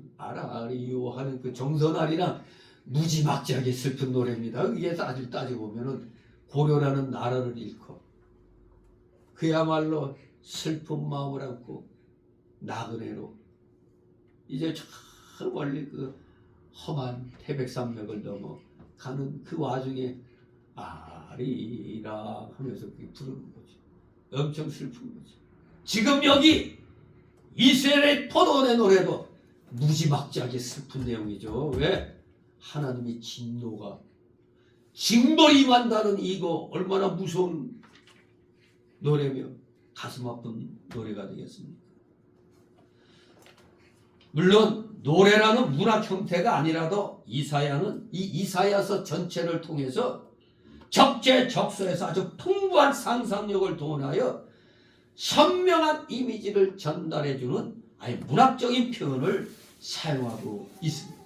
아라리요 하는 그 정선아리랑 무지막지하게 슬픈 노래입니다. 이게 아주 따지고 보면은 고려라는 나라를 잃고 그야말로 슬픈 마음을 안고 나그네로 이제 저 멀리 그 험한 태백산맥을 넘어 가는 그 와중에 아리라 하면서 부르는 거죠. 엄청 슬픈 거죠. 지금 여기 이스라엘의 포도원의 노래도 무지막지하게 슬픈 내용이죠. 왜? 하나님의 진노가 징벌이 임한다는 이거 얼마나 무서운 노래며 가슴 아픈 노래가 되겠습니까? 물론 노래라는 문학 형태가 아니라도 이사야는 이 이사야서 전체를 통해서 적재적소에서 아주 풍부한 상상력을 동원하여 선명한 이미지를 전달해주는 아예 문학적인 표현을 사용하고 있습니다.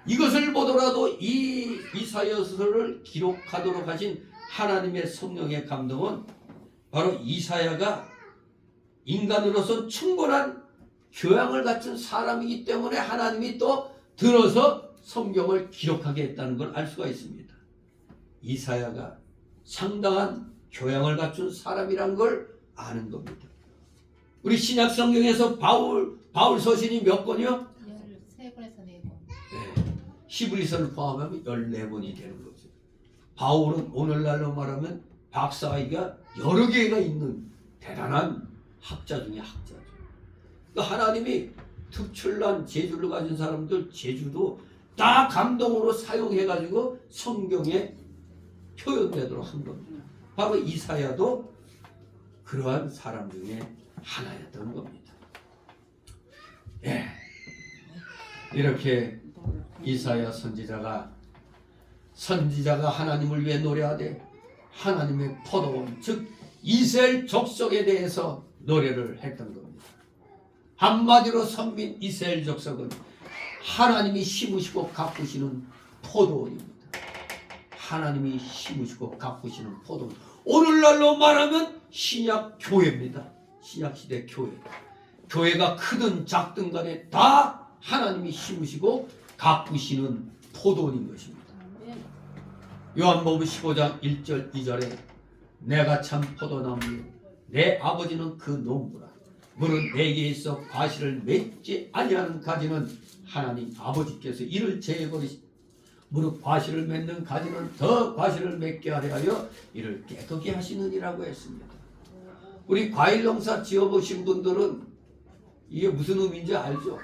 이것을 보더라도 이 이사야서를 기록하도록 하신 하나님의 성령의 감동은 바로 이사야가 인간으로서 충분한 교양을 갖춘 사람이기 때문에 하나님이 또 들어서 성경을 기록하게 했다는 걸 알 수가 있습니다. 이사야가 상당한 교양을 갖춘 사람이란 걸 아는 겁니다. 우리 신약 성경에서 바울 서신이 몇 권이요? 13권에서 4권. 네. 히브리서를 포함하면 14권이 되는 거죠. 바울은 오늘날로 말하면 박사학위가 여러 개가 있는 대단한 학자 중에 학자죠. 그러니까 하나님이 특출난 재주를 가진 사람들 재주도 다 감동으로 사용해가지고 성경에 표현되도록 한 겁니다. 바로 이사야도 그러한 사람 중에 하나였던 겁니다. 예. 이렇게 이사야 선지자가 하나님을 위해 노래하되 하나님의 포도원 즉 이스라엘 족속에 대해서 노래를 했던 겁니다. 한마디로 선민 이스라엘 족속은 하나님이 심으시고 가꾸시는 포도원입니다. 하나님이 심으시고 가꾸시는 포도원. 오늘날로 말하면 신약 교회입니다. 신약 시대 교회. 교회가 크든 작든 간에 다 하나님이 심으시고 가꾸시는 포도원인 것입니다. 요한복음 15장 1절 2절에 내가 참 포도나무요 내 아버지는 그 농부라. 무릇 내게 있어 과실을 맺지 아니하는 가지는 하나님 아버지께서 이를 제거리시. 무릇 과실을 맺는 가지는 더 과실을 맺게 하려 이를 깨끗게 하시느니라고 했습니다. 우리 과일 농사 지어보신 분들은 이게 무슨 의미인지 알죠?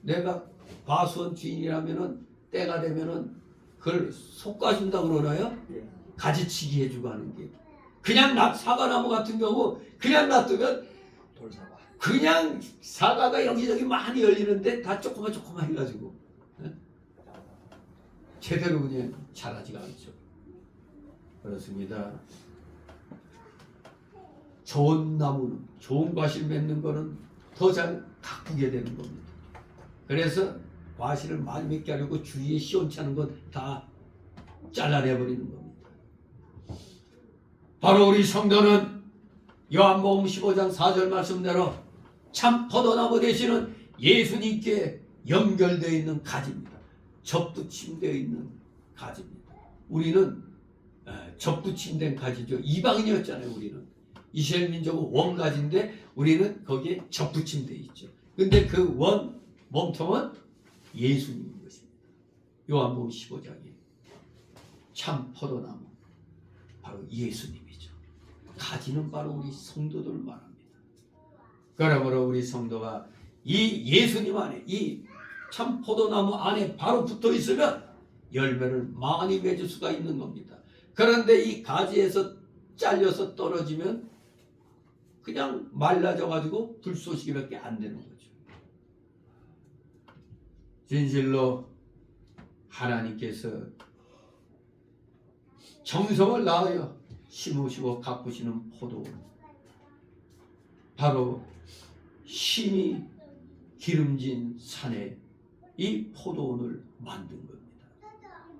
내가 과수원 주인이라면은 때가 되면은 그걸 솎아준다 그러나요? 가지치기 해주고 하는 게. 그냥 사과나무 같은 경우 그냥 놔두면 돌사과. 그냥 사과가 여기저기 많이 열리는데 다 조그만 해가지고 제대로 그냥 자라지가 않죠. 그렇습니다. 좋은 나무는 좋은 과실 맺는 거는 더 잘 가꾸게 되는 겁니다. 그래서 과실을 많이 맺게 하려고 주위에 시원찮은 건 다 잘라내버리는 겁니다. 바로 우리 성도는 요한복음 15장 4절 말씀대로 참 포도나무 되시는 예수님께 연결되어 있는 가지입니다. 접붙임되어 있는 가지입니다. 우리는 접붙임된 가지죠. 이방인이었잖아요. 우리는 이스라엘 민족은 원가지인데 우리는 거기에 접붙임되어 있죠. 근데 그 원 몸통은 예수님인 것입니다. 요한복음 15장에 참 포도나무 바로 예수님이죠. 가지는 바로 우리 성도들 말합니다. 그러므로 우리 성도가 이 예수님 안에 이 참 포도나무 안에 바로 붙어 있으면 열매를 많이 맺을 수가 있는 겁니다. 그런데 이 가지에서 잘려서 떨어지면 그냥 말라져 가지고 불쏘시개밖에 안 되는 거죠. 진실로 하나님께서 정성을 다하여 심으시고 가꾸시는 포도원, 바로 심이 기름진 산에 이 포도원을 만든 겁니다.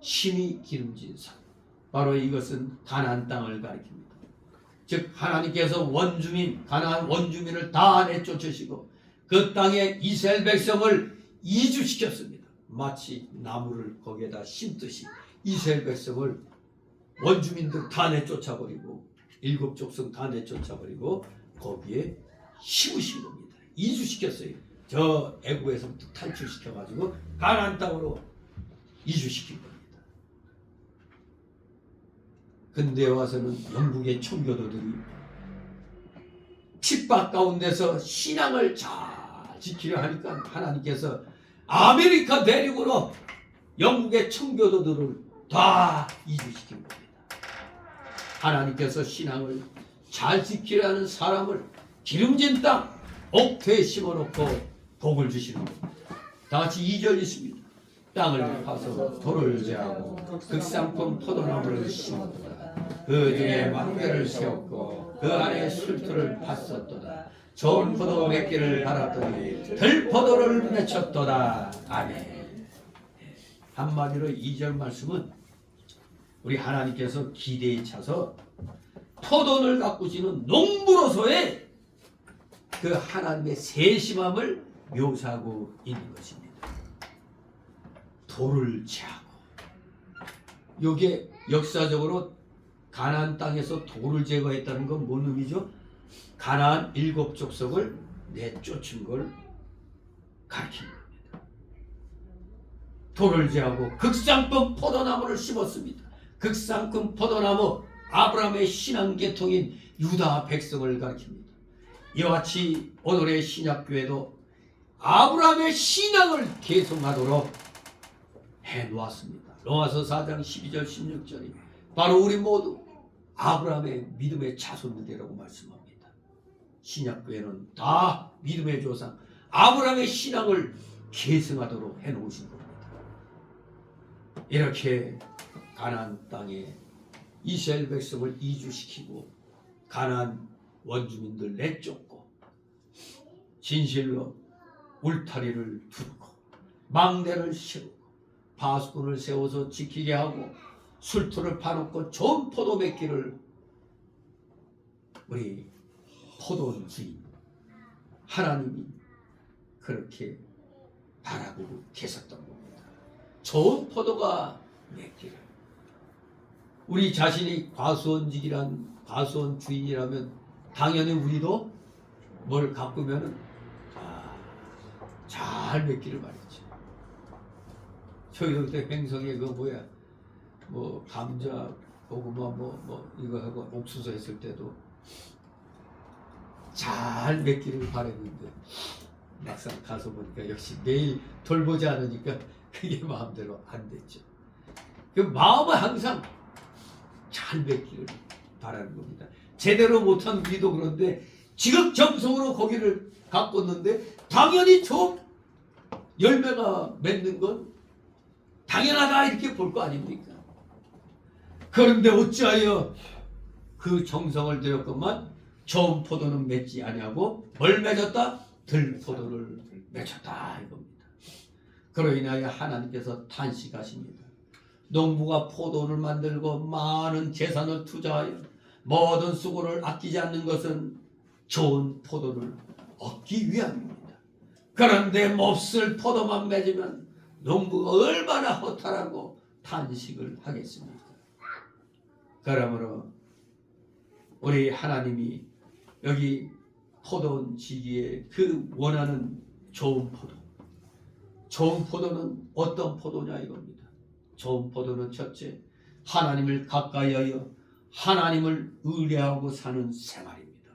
심이 기름진 산, 바로 이것은 가나안 땅을 가리킵니다. 즉 하나님께서 원주민, 가나안 원주민을 다 내쫓으시고 그 땅에 이스라엘 백성을 이주시켰습니다. 마치 나무를 거기에다 심듯이 이스라엘 백성을 원주민들 다 내쫓아버리고 일곱 족속 다 내쫓아버리고 거기에 심으신 겁니다. 이주시켰어요. 저 애국에서부터 탈출시켜가지고 가나안 땅으로 이주시킨 겁니다. 근데 와서는 영국의 청교도들이 핍박 가운데서 신앙을 잘 지키려 하니까 하나님께서 아메리카 대륙으로 영국의 청교도들을 다 이주시킨 겁니다. 하나님께서 신앙을 잘 지키려는 사람을 기름진 땅 옥토에 심어놓고 복을 주시는 겁니다. 다 같이 2절 있습니다. 땅을 파서 돌을 제하고 극상품 포도나무를 심었도다. 그 중에 막대를 세웠고 그 안에 술토를 팠었도다. 좋은 포도 맺기를 바랐더니 들포도를 맺혔도다. 아멘. 한마디로 2절 말씀은 우리 하나님께서 기대에 차서 포도를 가꾸시는 농부로서의 그 하나님의 세심함을 묘사하고 있는 것입니다. 돌을 제하고, 이게 역사적으로 가나안 땅에서 돌을 제거했다는 건 뭔 의미죠? 가나안 일곱 족속을 내쫓은 걸 가리키는 겁니다. 돌을 제하고 극상품 포도나무를 심었습니다. 극상품 포도나무, 아브라함의 신앙 계통인 유다 백성을 가리킵니다. 이와 같이 오늘의 신약교회도 아브라함의 신앙을 계승하도록 해놓았습니다. 로마서 4장 12절 16절이 바로 우리 모두 아브라함의 믿음의 자손들이라고 말씀합니다. 신약교회는 다 믿음의 조상 아브라함의 신앙을 계승하도록 해놓으신 겁니다. 이렇게 가나안 땅에 이스라엘 백성을 이주시키고 가나안 원주민들 내쫓고 진실로 울타리를 두르고 망대를 세우고 파수꾼을 세워서 지키게 하고 술토를 파놓고 좋은 포도 맺기를 우리 포도원 주인 하나님이 그렇게 바라보고 계셨던 겁니다. 좋은 포도가 맺기를. 우리 자신이 과수원주의라면 당연히 우리도 뭘 가꾸면은 잘 맺기를 바랬죠. 초이도 때 횡성에 그 뭐야 뭐 감자 고구마 뭐 이거 하고 옥수수 했을 때도 잘 맺기를 바랬는데 막상 가서 보니까 역시 매일 돌보지 않으니까 그게 마음대로 안 됐죠. 그 마음은 항상 잘 맺기를 바라는 겁니다. 제대로 못한 우리도 그런데 지극정성으로 거기를 가꿨는데 당연히 좀 열매가 맺는 건 당연하다 이렇게 볼 거 아닙니까? 그런데 어찌하여 그 정성을 들였건만 좋은 포도는 맺지 아니하고 뭘 맺었다? 들포도를 맺었다 이겁니다. 그로 인하여 하나님께서 탄식하십니다. 농부가 포도를 만들고 많은 재산을 투자하여 모든 수고를 아끼지 않는 것은 좋은 포도를 얻기 위함입니다. 그런데 몹쓸 포도만 맺으면 농부가 얼마나 허탈하고 탄식을 하겠습니까? 그러므로 우리 하나님이 여기 포도원 지기에 그 원하는 좋은 포도, 좋은 포도는 어떤 포도냐 이겁니다. 좋은 포도는 첫째, 하나님을 가까이하여 하나님을 의뢰하고 사는 생활입니다.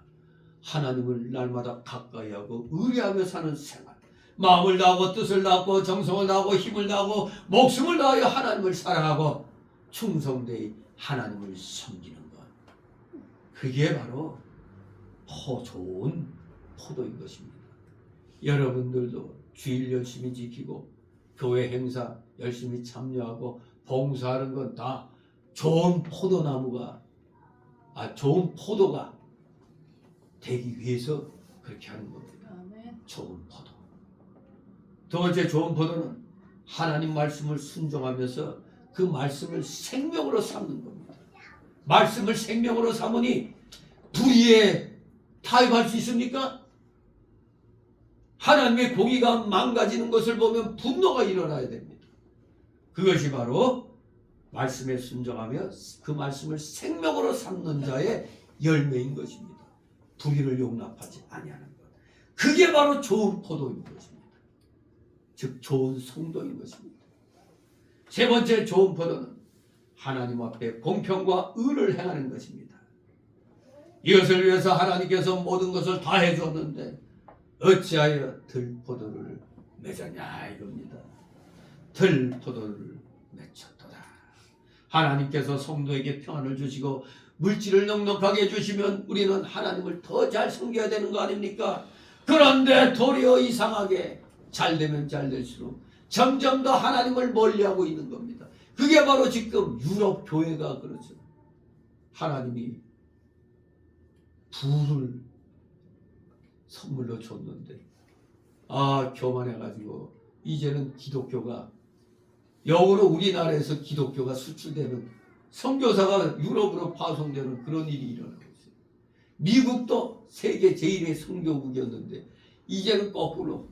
하나님을 날마다 가까이하고 의뢰하며 사는 생활. 마음을 다하고 뜻을 다하고 정성을 다하고 힘을 다하고 목숨을 다하여 하나님을 사랑하고 충성되이 하나님을 섬기는 것. 그게 바로 좋은 포도인 것입니다. 여러분들도 주일 열심히 지키고 교회 행사 열심히 참여하고 봉사하는 건 다 좋은 포도나무가 좋은 포도가 되기 위해서 그렇게 하는 겁니다. 좋은 포도. 두 번째 좋은 포도는 하나님 말씀을 순종하면서 그 말씀을 생명으로 삼는 겁니다. 말씀을 생명으로 삼으니 불의에 타협할 수 있습니까? 하나님의 공의가 망가지는 것을 보면 분노가 일어나야 됩니다. 그것이 바로 말씀에 순종하며 그 말씀을 생명으로 삼는 자의 열매인 것입니다. 불의를 용납하지 아니하는 것. 그게 바로 좋은 포도인 것입니다. 즉 좋은 성도인 것입니다. 세 번째 좋은 포도는 하나님 앞에 공평과 의를 행하는 것입니다. 이것을 위해서 하나님께서 모든 것을 다 해주었는데 어찌하여 들포도를 맺었냐 이겁니다. 들포도를 맺혔도다. 하나님께서 성도에게 평안을 주시고 물질을 넉넉하게 해주시면 우리는 하나님을 더 잘 섬겨야 되는 거 아닙니까? 그런데 도리어 이상하게 잘 되면 잘 될수록 점점 더 하나님을 멀리하고 있는 겁니다. 그게 바로 지금 유럽 교회가 그렇죠. 하나님이 불을 선물로 줬는데 교만해가지고 이제는 기독교가 영으로 우리나라에서 기독교가 수출되는 선교사가 유럽으로 파송되는 그런 일이 일어나고 있어요. 미국도 세계 제1의 선교국이었는데 이제는 거꾸로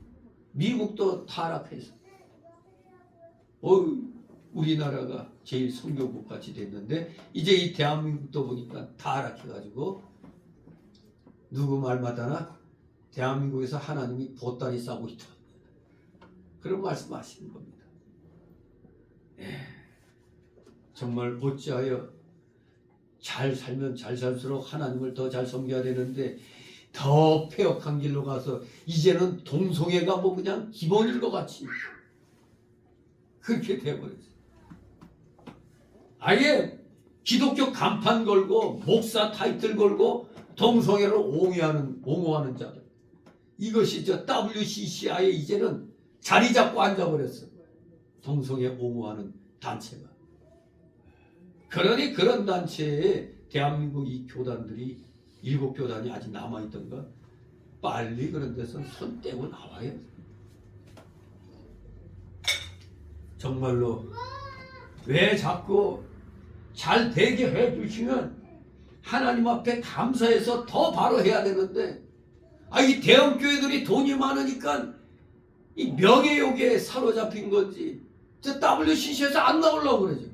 미국도 타락해서 우리나라가 제일 선교국 같이 됐는데 이제 이 대한민국도 보니까 타락해가지고 누구 말마다나 대한민국에서 하나님이 보따리 싸고 있다. 그런 말씀하시는 겁니다. 정말 어찌하여 잘 살면 잘 살수록 하나님을 더 잘 섬겨야 되는데 더 폐역한 길로 가서 이제는 동성애가 뭐 그냥 기본일 것 같이 그렇게 돼버렸어요. 아예 기독교 간판 걸고 목사 타이틀 걸고 동성애를 옹호하는 자들. 이것이 WCCI에 이제는 자리 잡고 앉아버렸어. 동성애 옹호하는 단체가. 그러니 그런 단체에 대한민국 이 교단들이 7교단이 아직 남아있던가 빨리 그런 데서 손 떼고 나와요. 정말로 왜 자꾸 잘 되게 해주시면 하나님 앞에 감사해서 더 바로 해야 되는데 이 대형 교회들이 돈이 많으니까 이 명예욕에 사로잡힌 건지 WCC에서 안 나오려고 그러죠.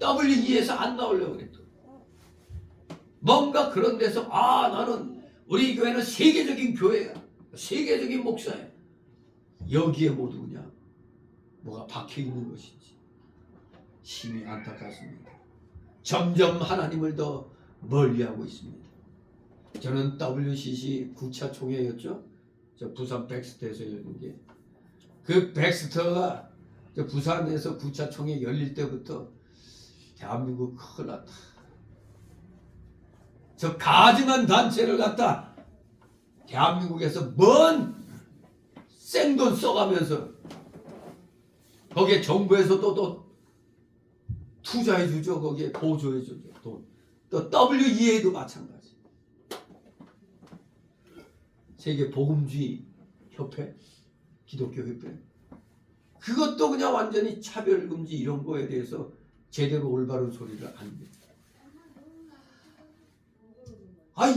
WE에서 안 나오려고 그랬더. 뭔가 그런 데서 나는 우리 교회는 세계적인 교회야. 세계적인 목사야. 여기에 모두 그냥 뭐가 박혀 있는 것인지 심히 안타깝습니다. 점점 하나님을 더 멀리하고 있습니다. 저는 WCC 9차 총회였죠. 저 부산 백스터에서 열린 게. 그 백스터가 저 부산에서 9차 총회 열릴 때부터 대한민국 큰일 났다. 저 가증한 단체를 갖다 대한민국에서 먼 생돈 써가면서 거기에 정부에서도 또 투자해 주죠. 거기에 보조해 주죠. 또 WEA도 마찬가지. 세계 복음주의 협회, 기독교 협회. 그것도 그냥 완전히 차별금지 이런 거에 대해서 제대로 올바른 소리를 안 해요.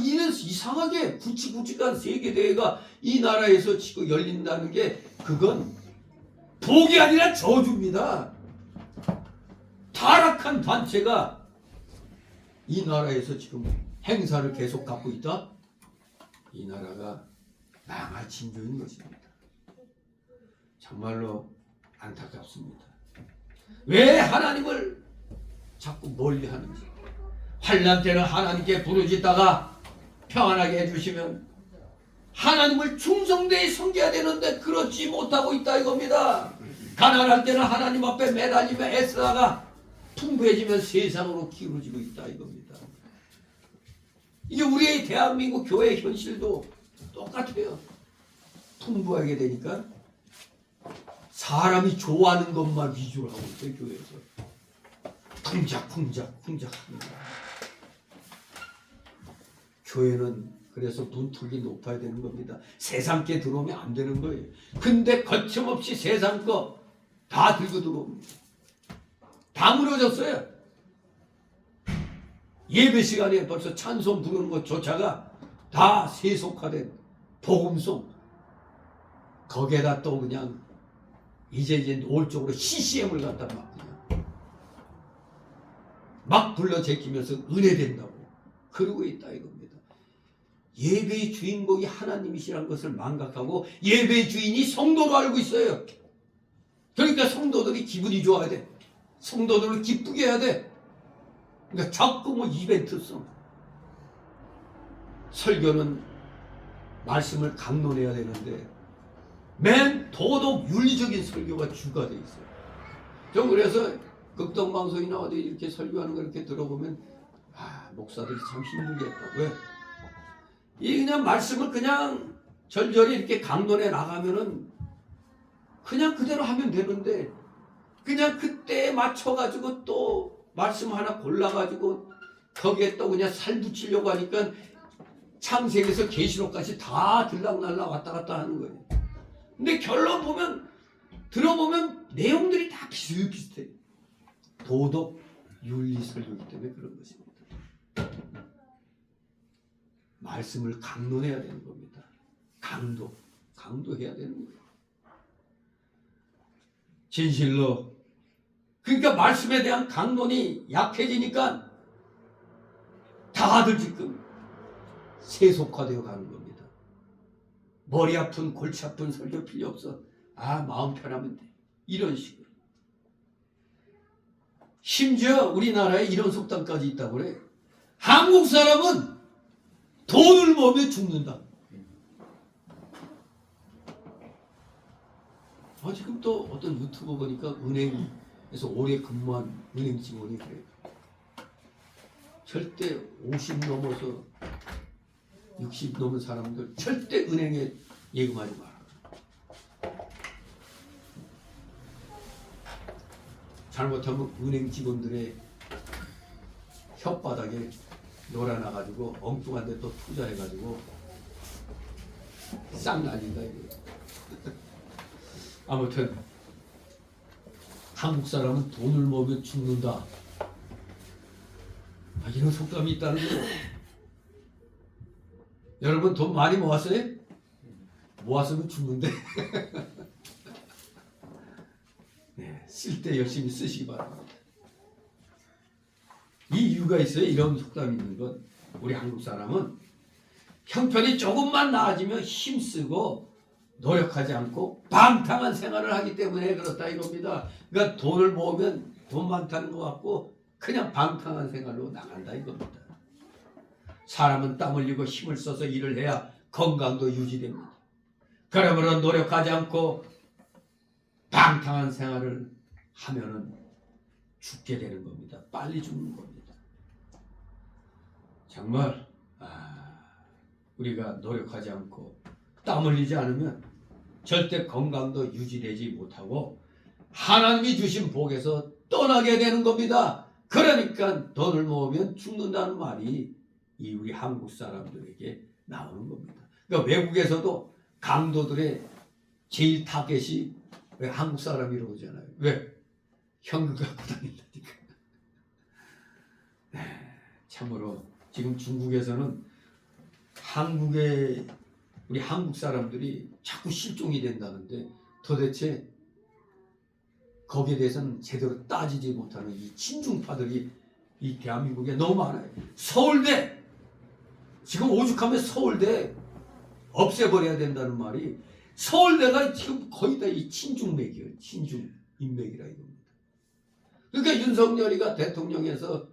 이래서 이상하게 굵직굵직한 세계대회가 이 나라에서 지금 열린다는 게 그건 복이 아니라 저주입니다. 타락한 단체가 이 나라에서 지금 행사를 계속 갖고 있다? 이 나라가 망할 징조인 것입니다. 정말로 안타깝습니다. 왜 하나님을 자꾸 멀리하는지. 환난 때는 하나님께 부르짖다가 평안하게 해주시면 하나님을 충성되이 섬겨야 되는데 그렇지 못하고 있다 이겁니다. 가난할 때는 하나님 앞에 매달리며 애쓰다가 풍부해지면 세상으로 기울어지고 있다 이겁니다. 이게 우리의 대한민국 교회 현실도 똑같아요. 풍부하게 되니까 사람이 좋아하는 것만 위주로 하고 있어요. 교회에서 풍작합니다. 교회는 그래서 문턱이 높아야 되는 겁니다. 세상께 들어오면 안 되는 거예요. 근데 거침없이 세상 거 다 들고 들어옵니다. 다 무너졌어요. 예배 시간에 벌써 찬송 부르는 것조차가 다 세속화된 복음송. 거기에다 또 그냥 이제 노골적으로 CCM을 갖다 막 불러 제끼면서 은혜 된다고 그러고 있다 이겁니다. 예배의 주인공이 하나님이시라는 것을 망각하고 예배의 주인이 성도로 알고 있어요. 그러니까 성도들이 기분이 좋아야 돼. 성도들을 기쁘게 해야 돼. 그러니까 자꾸 이벤트성. 설교는 말씀을 강론해야 되는데 맨 도덕 윤리적인 설교가 주가 돼 있어요. 전 그래서 극동방송이나 어디 이렇게 설교하는 거 이렇게 들어보면 목사들이 참 힘들겠다. 왜? 이 그냥 말씀을 그냥 절절히 이렇게 강론해 나가면은 그냥 그대로 하면 되는데 그냥 그때에 맞춰가지고 또 말씀 하나 골라가지고 거기에 또 그냥 살 붙이려고 하니까 창세기에서 계시록까지 다 들락날락 왔다 갔다 하는 거예요. 근데 결론 보면 들어보면 내용들이 다 비슷비슷해요. 도덕 윤리 설교이기 때문에 그런 것입니다. 말씀을 강론해야 되는 겁니다. 강도해야 되는 거예요. 진실로 그러니까 말씀에 대한 강론이 약해지니까 다들 지금 세속화되어 가는 겁니다. 머리 아픈 골치 아픈 설교 필요 없어. 마음 편하면 돼. 이런 식으로. 심지어 우리나라에 이런 속담까지 있다고 그래. 한국 사람은 돈을 모으면 죽는다. 지금 또 어떤 유튜브 보니까 은행에서 오래 근무한 은행 직원이 그래요. 절대 50 넘어서 60 넘은 사람들 절대 은행에 예금하지 마라. 잘못하면 은행 직원들의 혓바닥에 놀아나가지고 엉뚱한 데 또 투자해가지고 싹 날린다 이거예요. 아무튼 한국 사람은 돈을 모으면 죽는다. 이런 속담이 있다는 거예요. 여러분 돈 많이 모았어요? 모았으면 죽는데 쓸 때 열심히 쓰시기 바랍니다. 이 이유가 있어요. 이런 속담이 있는 건 우리 한국 사람은 형편이 조금만 나아지면 힘쓰고 노력하지 않고 방탕한 생활을 하기 때문에 그렇다 이겁니다. 그러니까 돈을 모으면 돈 많다는 것 같고 그냥 방탕한 생활로 나간다 이겁니다. 사람은 땀 흘리고 힘을 써서 일을 해야 건강도 유지됩니다. 그러므로 노력하지 않고 방탕한 생활을 하면은 죽게 되는 겁니다. 빨리 죽는 겁니다. 정말 우리가 노력하지 않고 땀 흘리지 않으면 절대 건강도 유지되지 못하고 하나님이 주신 복에서 떠나게 되는 겁니다. 그러니까 돈을 모으면 죽는다는 말이 이 우리 한국 사람들에게 나오는 겁니다. 그러니까 외국에서도 강도들의 제일 타겟이 왜 한국 사람이라고 그러잖아요. 왜? 현금 갖고 다닌다니까. 참으로 지금 중국에서는 우리 한국 사람들이 자꾸 실종이 된다는데 도대체 거기에 대해서는 제대로 따지지 못하는 이 친중파들이 이 대한민국에 너무 많아요. 서울대 지금 오죽하면 서울대 없애버려야 된다는 말이 서울대가 지금 거의 다 이 친중맥이에요. 친중 인맥이라 이겁니다. 그러니까 윤석열이가 대통령에서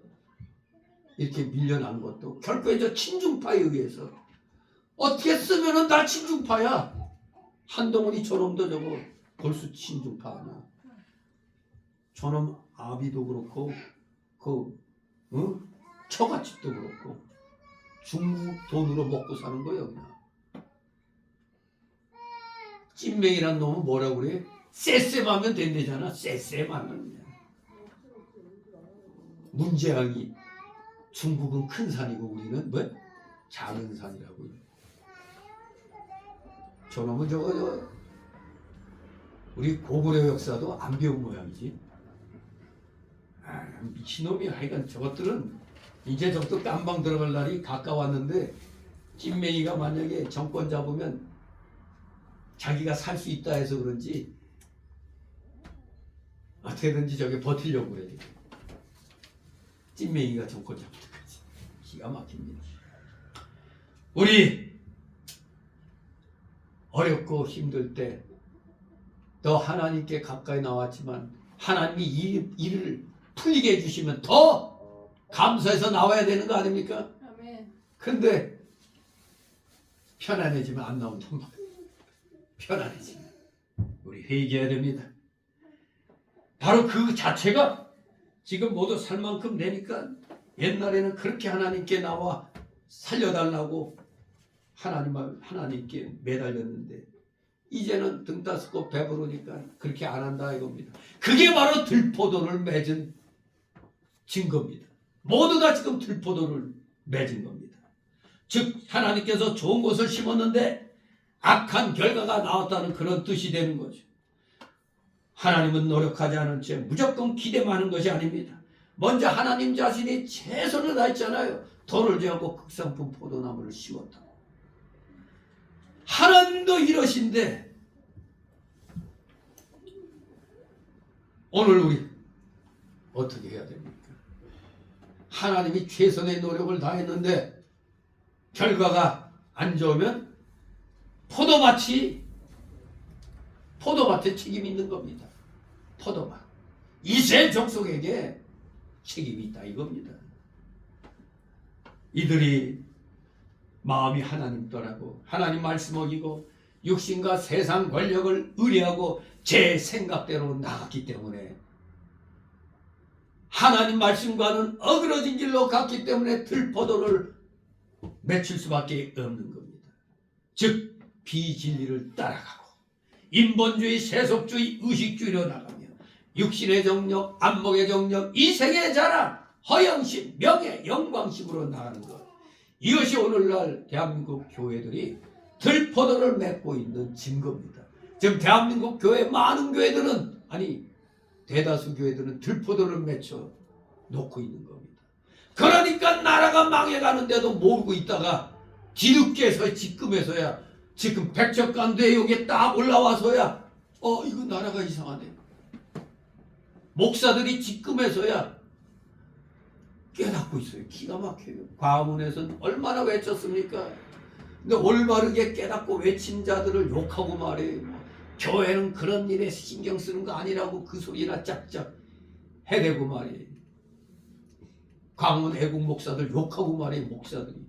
이렇게 밀려난 것도 결국에 저 친중파에 의해서 어떻게 쓰면은 다 친중파야. 한동훈이 저놈도 저거 벌써 친중파 아니야. 저놈 아비도 그렇고 처갓집도 그렇고 중국 돈으로 먹고 사는 거예요 그냥. 찐맹이란 놈은 뭐라고 그래? 쎄쎄하면 된대잖아. 쎄쎄하면 그냥. 문재앙이 중국은 큰 산이고 우리는 뭐? 작은 산이라고요. 저놈은 저거 우리 고구려 역사도 안 배운 모양이지. 미친놈이 하여간 저것들은 이제 저것도 깜방 들어갈 날이 가까웠는데 찐맹이가 만약에 정권 잡으면 자기가 살 수 있다 해서 그런지 어떻게든지 저게 버티려고 그래. 찐맹이가 정권 잡을 때까지 기가 막힙니다. 우리 어렵고 힘들 때 더 하나님께 가까이 나왔지만 하나님이 일을 풀리게 해주시면 더 감사해서 나와야 되는 거 아닙니까? 근데 편안해지면 안 나온단 말이에요. 편안해지면 우리 회개해야 됩니다. 바로 그 자체가 지금 모두 살 만큼 되니까 옛날에는 그렇게 하나님께 나와 살려달라고 하나님께 매달렸는데 이제는 등 따스고 배부르니까 그렇게 안 한다 이겁니다. 그게 바로 들포도를 맺은 증거입니다. 모두 다 지금 들포도를 맺은 겁니다. 즉 하나님께서 좋은 것을 심었는데 악한 결과가 나왔다는 그런 뜻이 되는 거죠. 하나님은 노력하지 않은 채 무조건 기대만 하는 것이 아닙니다. 먼저 하나님 자신이 최선을 다했잖아요. 돌을 죄하고 극상품 포도나무를 심었다. 하나님도 이러신데 오늘 우리 어떻게 해야 됩니까? 하나님이 최선의 노력을 다했는데 결과가 안 좋으면 포도밭에 책임이 있는 겁니다. 포도밭. 이스라엘 족속에게 책임이 있다 이겁니다. 이들이 마음이 하나님 떠나고 하나님 말씀 어기고 육신과 세상 권력을 의뢰하고 제 생각대로 나갔기 때문에 하나님 말씀과는 어그러진 길로 갔기 때문에 들포도를 맺힐 수밖에 없는 겁니다. 즉 비진리를 따라가고 인본주의, 세속주의, 의식주의로 나가며 육신의 정력, 안목의 정력, 이생의 자랑, 허영심, 명예, 영광심으로 나가는 것. 이것이 오늘날 대한민국 교회들이 들포도를 맺고 있는 증거입니다. 지금 대한민국 교회 많은 교회들은 대다수 교회들은 들포도를 맺혀 놓고 있는 겁니다. 그러니까 나라가 망해가는데도 모르고 있다가 뒤늦게서 지금에서야 지금 백척간대 여기에 딱 올라와서야 이거 나라가 이상하네. 목사들이 지금에서야 깨닫고 있어요. 기가 막혀요. 광화문에서는 얼마나 외쳤습니까? 근데 올바르게 깨닫고 외친 자들을 욕하고 말해요. 교회는 그런 일에 신경 쓰는 거 아니라고 그 소리나 짝짝 해대고 말이에요. 광화문 애국 목사들 욕하고 말해요. 목사들이.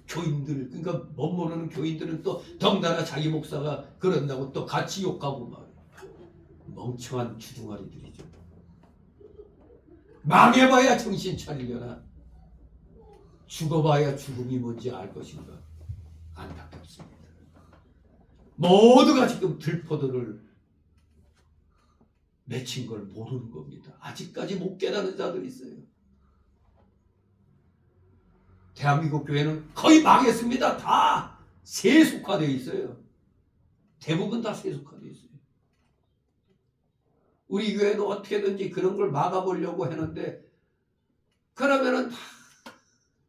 교인들, 그러니까 못 모르는 교인들은 또 덩달아 자기 목사가 그런다고 또 같이 욕하고 말이에요. 멍청한 주둥아리들이죠. 망해봐야 정신 차리려나 죽어봐야 죽음이 뭔지 알 것인가 안타깝습니다. 모두가 지금 들포도를 맺힌 걸 모르는 겁니다. 아직까지 못 깨닫는 자들이 있어요. 대한민국 교회는 거의 망했습니다. 다 세속화되어 있어요. 대부분 다 세속화되어 있어요. 우리 교회도 어떻게든지 그런 걸 막아보려고 했는데 그러면은 다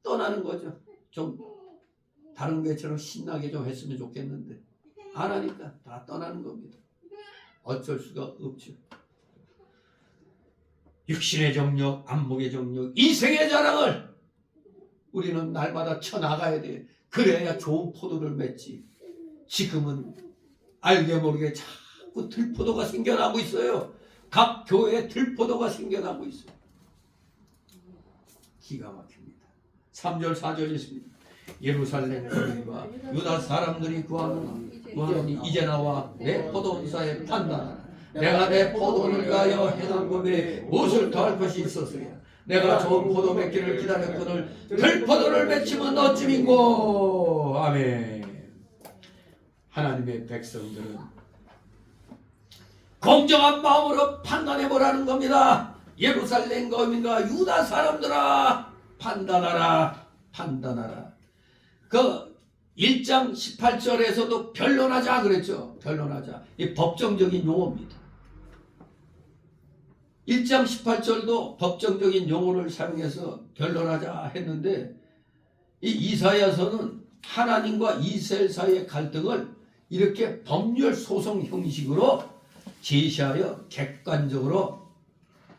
떠나는 거죠. 좀 다른 교회처럼 신나게 좀 했으면 좋겠는데 안 하니까 다 떠나는 겁니다. 어쩔 수가 없죠. 육신의 정력, 안목의 정력, 이생의 자랑을 우리는 날마다 쳐나가야 돼. 그래야 좋은 포도를 맺지. 지금은 알게 모르게 자꾸 들포도가 생겨나고 있어요. 각 교회에 들포도가 생겨나고 있어요. 기가 막힙니다. 3절 4절 있습니다. 예루살렘 거리와 유다 사람들이 구하노니 이제 나와 내 포도원사에 판단하라. 내가 내 포도를 위하여 행한 법에 무엇을 더할 것이 있었으랴. 내가 좋은 포도 맺기를 기다렸거늘 들포도를 맺히면 어찌민고. 아멘. 하나님의 백성들은 공정한 마음으로 판단해 보라는 겁니다. 예루살렘 거민과 유다 사람들아 판단하라. 판단하라. 그 1장 18절에서도 변론하자 그랬죠. 변론하자. 이 법정적인 용어입니다. 1장 18절도 법정적인 용어를 사용해서 변론하자 했는데 이 이사야서는 하나님과 이스라엘 사이의 갈등을 이렇게 법률 소송 형식으로 제시하여 객관적으로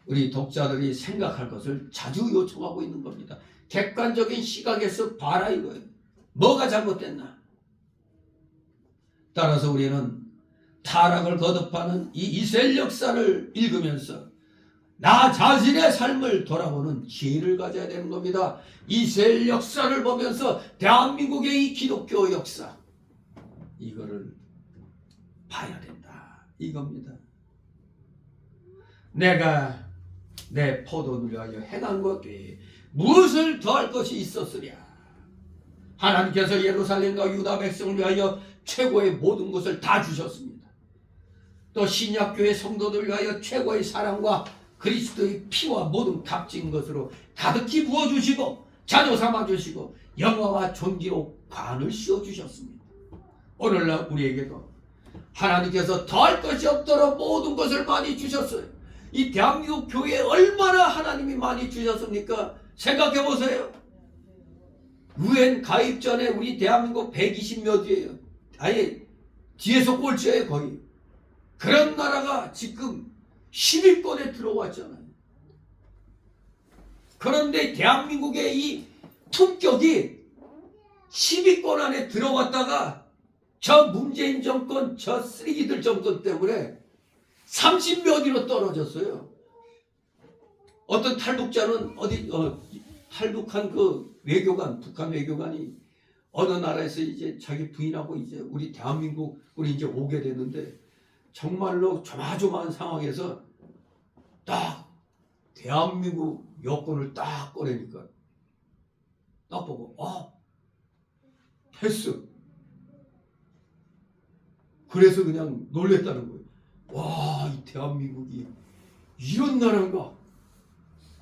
우리 독자들이 생각할 것을 자주 요청하고 있는 겁니다. 객관적인 시각에서 봐라 이거예요. 뭐가 잘못됐나? 따라서 우리는 타락을 거듭하는 이 이스라엘 역사를 읽으면서 나 자신의 삶을 돌아보는 지혜를 가져야 되는 겁니다. 이스라엘 역사를 보면서 대한민국의 이 기독교 역사 이거를 봐야 된다 이겁니다. 내가 내 포도를 위하여 행한 것 외에 무엇을 더할 것이 있었으랴. 하나님께서 예루살렘과 유다 백성을 위하여 최고의 모든 것을 다 주셨습니다. 또 신약교회 성도들 위하여 최고의 사랑과 그리스도의 피와 모든 값진 것으로 가득히 부어주시고 자녀 삼아주시고 영화와 존귀로 관을 씌워주셨습니다. 오늘날 우리에게도 하나님께서 더할 것이 없도록 모든 것을 많이 주셨어요. 이 대한민국 교회에 얼마나 하나님이 많이 주셨습니까? 생각해 보세요. 유엔 가입 전에 우리 대한민국 120몇이에요. 아예 뒤에서 꼴찌예요 거의. 그런 나라가 지금 10위권에 들어왔잖아요. 그런데 대한민국의 이 품격이 10위권 안에 들어왔다가 저 문재인 정권, 저 쓰레기들 정권 때문에 30몇 위로 떨어졌어요. 어떤 탈북자는 탈북한 그 외교관, 북한 외교관이 어느 나라에서 이제 자기 부인하고 이제 우리 대한민국으로 이제 오게 됐는데 정말로 조마조마한 상황에서 딱 대한민국 여권을 딱 꺼내니까 딱 보고 패스. 그래서 그냥 놀랬다는 거예요. 와, 이 대한민국이 이런 나라인가?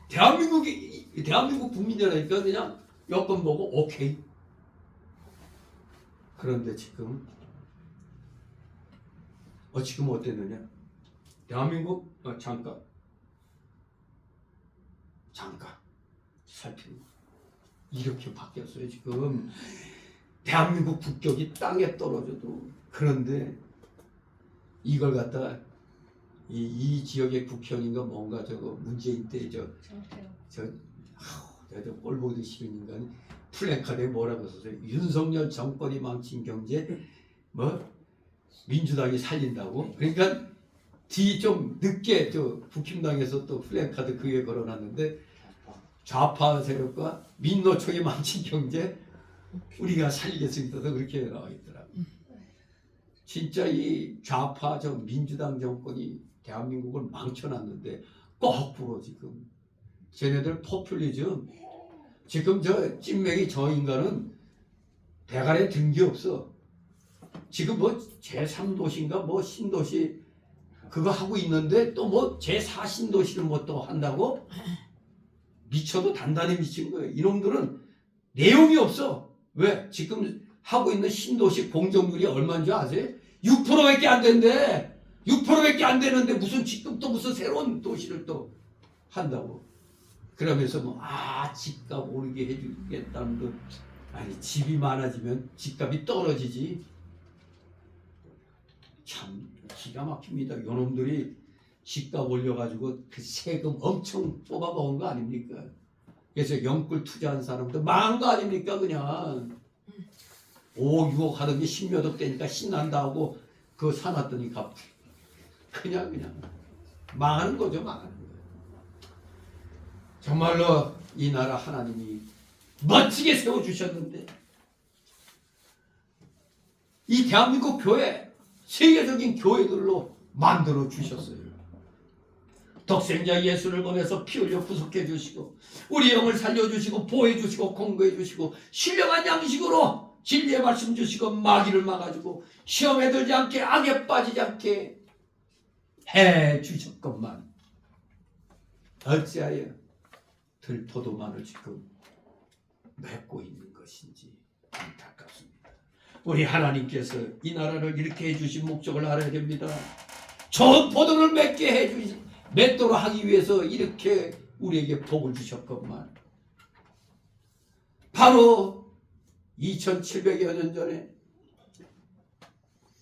대한민국 국민이라니까 그냥 여권 보고 오케이. 그런데 지금 지금 어땠느냐? 대한민국 잠깐 살피는 거 이렇게 바뀌었어요. 지금 대한민국 국격이 땅에 떨어져도. 그런데 이걸 갖다가 이 지역의 국현인가 뭔가 저거 문재인 때 내가 꼴 보기 싫은 인간이 플래카드에 뭐라고 썼어요? 윤석열 정권이 망친 경제 뭐 민주당이 살린다고. 그러니까 뒤 좀 늦게 저 국힘당에서 또 플래카드 그에 걸어놨는데 좌파 세력과 민노총이 망친 경제 우리가 살리겠습니다. 그렇게 나와 있더라고. 진짜 이 좌파 저 민주당 정권이 대한민국을 망쳐놨는데 거꾸로 지금 쟤네들 포퓰리즘 지금 저 찐맥이 저 인간은 대가리에 든 게 없어. 지금 뭐 제3도시인가 뭐 신도시 그거 하고 있는데 또 뭐 제4신도시를 뭐 또 한다고? 미쳐도 단단히 미친 거예요. 이놈들은 내용이 없어. 왜? 지금 하고 있는 신도시 공정률이 얼마인 줄 아세요? 6%밖에 안 된대. 6%밖에 안 되는데 무슨 지금 또 무슨 새로운 도시를 또 한다고. 그러면서 뭐 집값 오르게 해주겠다는 거. 아니 집이 많아지면 집값이 떨어지지. 참 기가 막힙니다. 요놈들이 집값 올려가지고 그 세금 엄청 뽑아먹은 거 아닙니까? 그래서 영끌 투자한 사람도 망한 거 아닙니까? 그냥 5억 6억 하던 게 10몇 억 되니까 신난다 하고 그거 사놨더니 그냥 망하는 거죠. 망하는 거예요. 정말로 이 나라 하나님이 멋지게 세워주셨는데 이 대한민국 교회 세계적인 교회들로 만들어 주셨어요. 독생자 예수를 보내서 피 흘려 구속해 주시고 우리 영을 살려주시고 보호해 주시고 공부해 주시고 신령한 양식으로 진리의 말씀 주시고 마귀를 막아주고 시험에 들지 않게 악에 빠지지 않게 해 주셨건만 어찌하여 들포도만을 지금 맺고 있는 것인지 안타깝습니다. 우리 하나님께서 이 나라를 이렇게 해주신 목적을 알아야 됩니다. 좋은 포도를 맺도록 하기 위해서 이렇게 우리에게 복을 주셨건만 바로 2700여 년 전에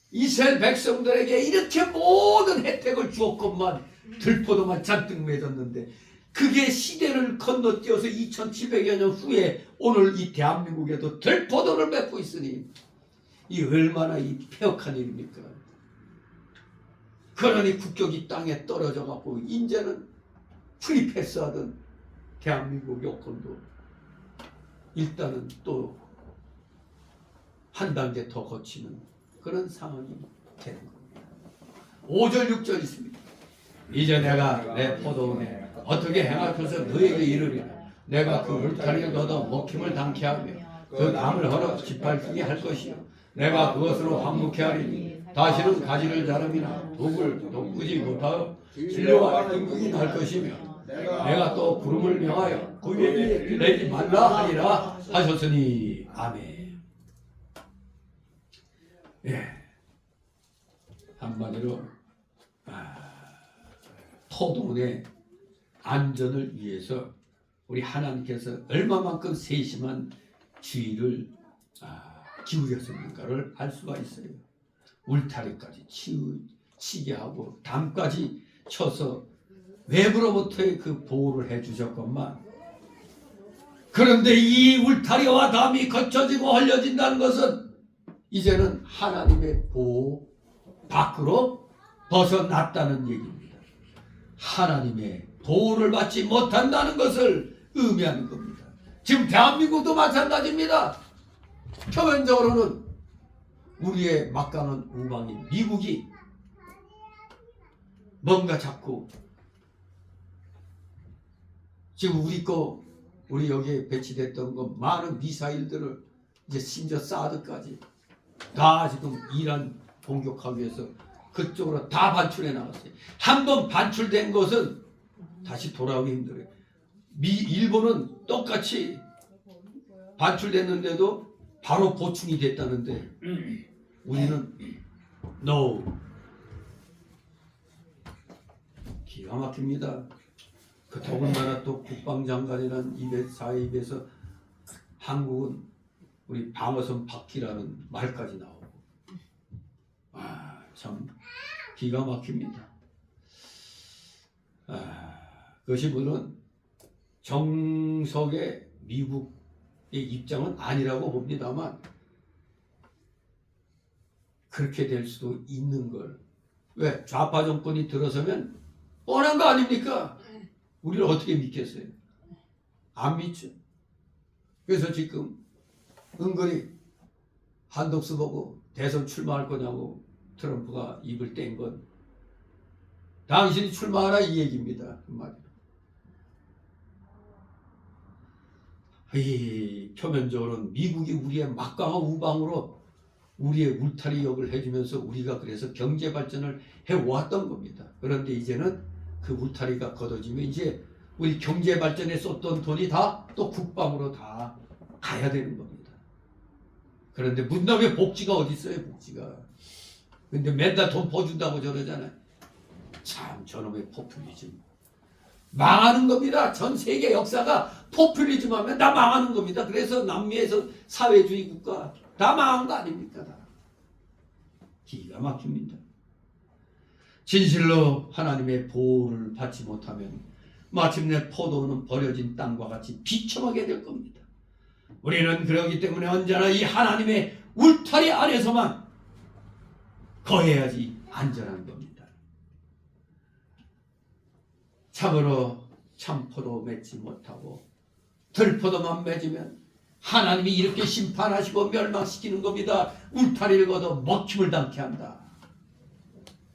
이스라엘 백성들에게 이렇게 모든 혜택을 주었건만 들포도만 잔뜩 맺었는데 그게 시대를 건너뛰어서 2700여 년 후에 오늘 이 대한민국에도 들포도를 맺고 있으니 이 얼마나 이 폐역한 일입니까? 그러니 국격이 땅에 떨어져 갖고 이제는 프리패스하던 대한민국 여건도 일단은 또 한 단계 더 거치는 그런 상황이 되는 겁니다. 5절 6절 있습니다. 이제 내가 내 포도원에 어떻게 행하여서 너에게 이르리라. 내가 그 울타리를 걷어 먹힘을 당케 하며 그 나무를 헐어 짓밟히게 할 것이요 내가 그것으로 황무케 하리니 다시는 가지를 자름이나 독을 돋구지 못하여 진료와 임금이 날 것이며 내가 또 구름을 명하여 그 위에 내지 말라 하리라 하셨으니 아멘. 예, 한마디로 포도원의 안전을 위해서 우리 하나님께서 얼마만큼 세심한 주의를 기울였었는가를 알 수가 있어요. 울타리까지 치게 하고 담까지 쳐서 외부로부터의 그 보호를 해주셨건만 그런데 이 울타리와 담이 거쳐지고 헐려진다는 것은 이제는 하나님의 보호 밖으로 벗어났다는 얘기입니다. 하나님의 보호를 받지 못한다는 것을 의미하는 겁니다. 지금 대한민국도 마찬가지입니다. 표면적으로는 우리의 막강한 우방인 미국이 뭔가 자꾸 지금 우리 여기에 배치됐던 거 많은 미사일들을 이제 심지어 사드까지 다 지금 이란 공격하기 위해서 그쪽으로 다 반출해 나갔어요. 한번 반출된 것은 다시 돌아오기 힘들어요. 일본은 똑같이 반출됐는데도 바로 보충이 됐다는데 우리는 no. 기가 막힙니다. 그 더군다나 또 국방장관이라는 입에서 한국은 우리 방어선 바퀴라는 말까지 나오고 참 기가 막힙니다. 그것이 물론 정석의 미국의 입장은 아니라고 봅니다만 그렇게 될 수도 있는 걸. 왜? 좌파 정권이 들어서면 뻔한 거 아닙니까? 우리를 어떻게 믿겠어요? 안 믿죠. 그래서 지금 은근히 한덕수 보고 대선 출마할 거냐고 트럼프가 입을 뗀 건 당신이 출마하라 이 얘기입니다. 한마디로. 표면적으로는 미국이 우리의 막강한 우방으로 우리의 울타리 역을 해주면서 우리가 그래서 경제 발전을 해왔던 겁니다. 그런데 이제는 그 울타리가 걷어지면 이제 우리 경제 발전에 썼던 돈이 다 또 국방으로 다 가야 되는 겁니다. 그런데 문남의 복지가 어디 있어요, 복지가. 근데 맨날 돈 퍼준다고 저러잖아요. 참 저놈의 포퓰리즘. 망하는 겁니다. 전 세계 역사가 포퓰리즘 하면 다 망하는 겁니다. 그래서 남미에서 사회주의 국가 다 망한 거 아닙니까? 다. 기가 막힙니다. 진실로 하나님의 보호를 받지 못하면 마침내 포도는 버려진 땅과 같이 비참하게 될 겁니다. 우리는 그러기 때문에 언제나 이 하나님의 울타리 안에서만 거해야지 안전한 겁니다. 참으로 참포도 맺지 못하고 들포도만 맺으면 하나님이 이렇게 심판하시고 멸망시키는 겁니다. 울타리를 걷어 먹힘을 당케 한다.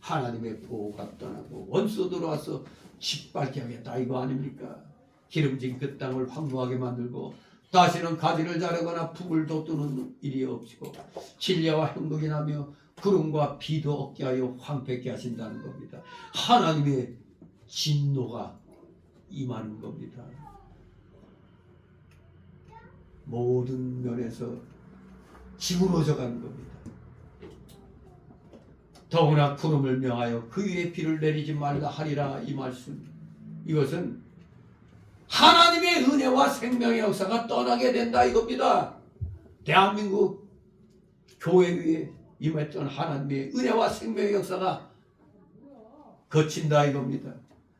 하나님의 보호가 떠나고 원수 들어와서 짓밟게 하겠다 이거 아닙니까? 기름진 그 땅을 황무하게 만들고 다시는 가지를 자르거나 북을 돋우는 일이 없이고 진리와 형극이 나며 구름과 비도 없게 하여 황폐케 하신다는 겁니다. 하나님의 진노가 임하는 겁니다. 모든 면에서 기울어져 가는 겁니다. 더구나 구름을 명하여 그 위에 비를 내리지 말라 하리라 이 말씀. 이것은 하나님의 은혜와 생명의 역사가 떠나게 된다 이겁니다. 대한민국 교회 위에 임했던 하나님의 은혜와 생명의 역사가 거친다 이겁니다.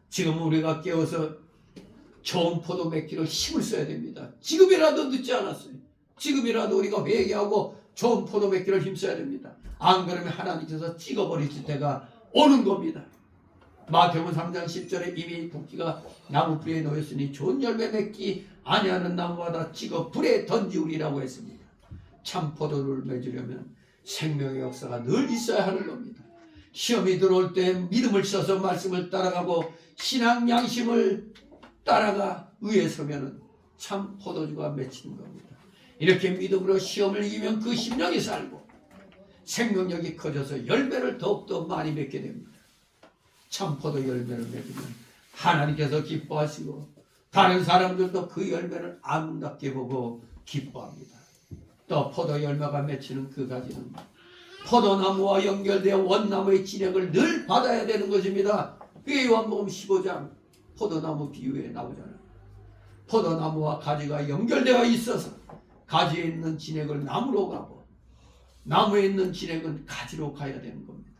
지금 우리가 깨어서 좋은 포도 맺기를 힘을 써야 됩니다. 지금이라도 늦지 않았어요. 지금이라도 우리가 회개하고 좋은 포도 맺기를 힘써야 됩니다. 안 그러면 하나님께서 찍어버리실 때가 오는 겁니다. 마태복음 3장 10절에 이미 붓기가 나무 뿌리에 놓였으니 좋은 열매 맺기 아니하는 나무마다 찍어 불에 던지우리라고 했습니다. 참 포도를 맺으려면 생명의 역사가 늘 있어야 하는 겁니다. 시험이 들어올 때 믿음을 써서 말씀을 따라가고 신앙 양심을 따라가 의에 서면은 참 포도주가 맺히는 겁니다. 이렇게 믿음으로 시험을 이기면 그 심령이 살고 생명력이 커져서 열매를 더욱더 많이 맺게 됩니다. 참포도 열매를 맺으면 하나님께서 기뻐하시고 다른 사람들도 그 열매를 아름답게 보고 기뻐합니다. 또 포도 열매가 맺히는 그 가지는 포도나무와 연결되어 원나무의 진액을 늘 받아야 되는 것입니다. 그게 요한복음 15장 포도나무 비유에 나오잖아요. 포도나무와 가지가 연결되어 있어서 가지에 있는 진액을 나무로 가고 나무에 있는 진액은 가지로 가야 되는 겁니다.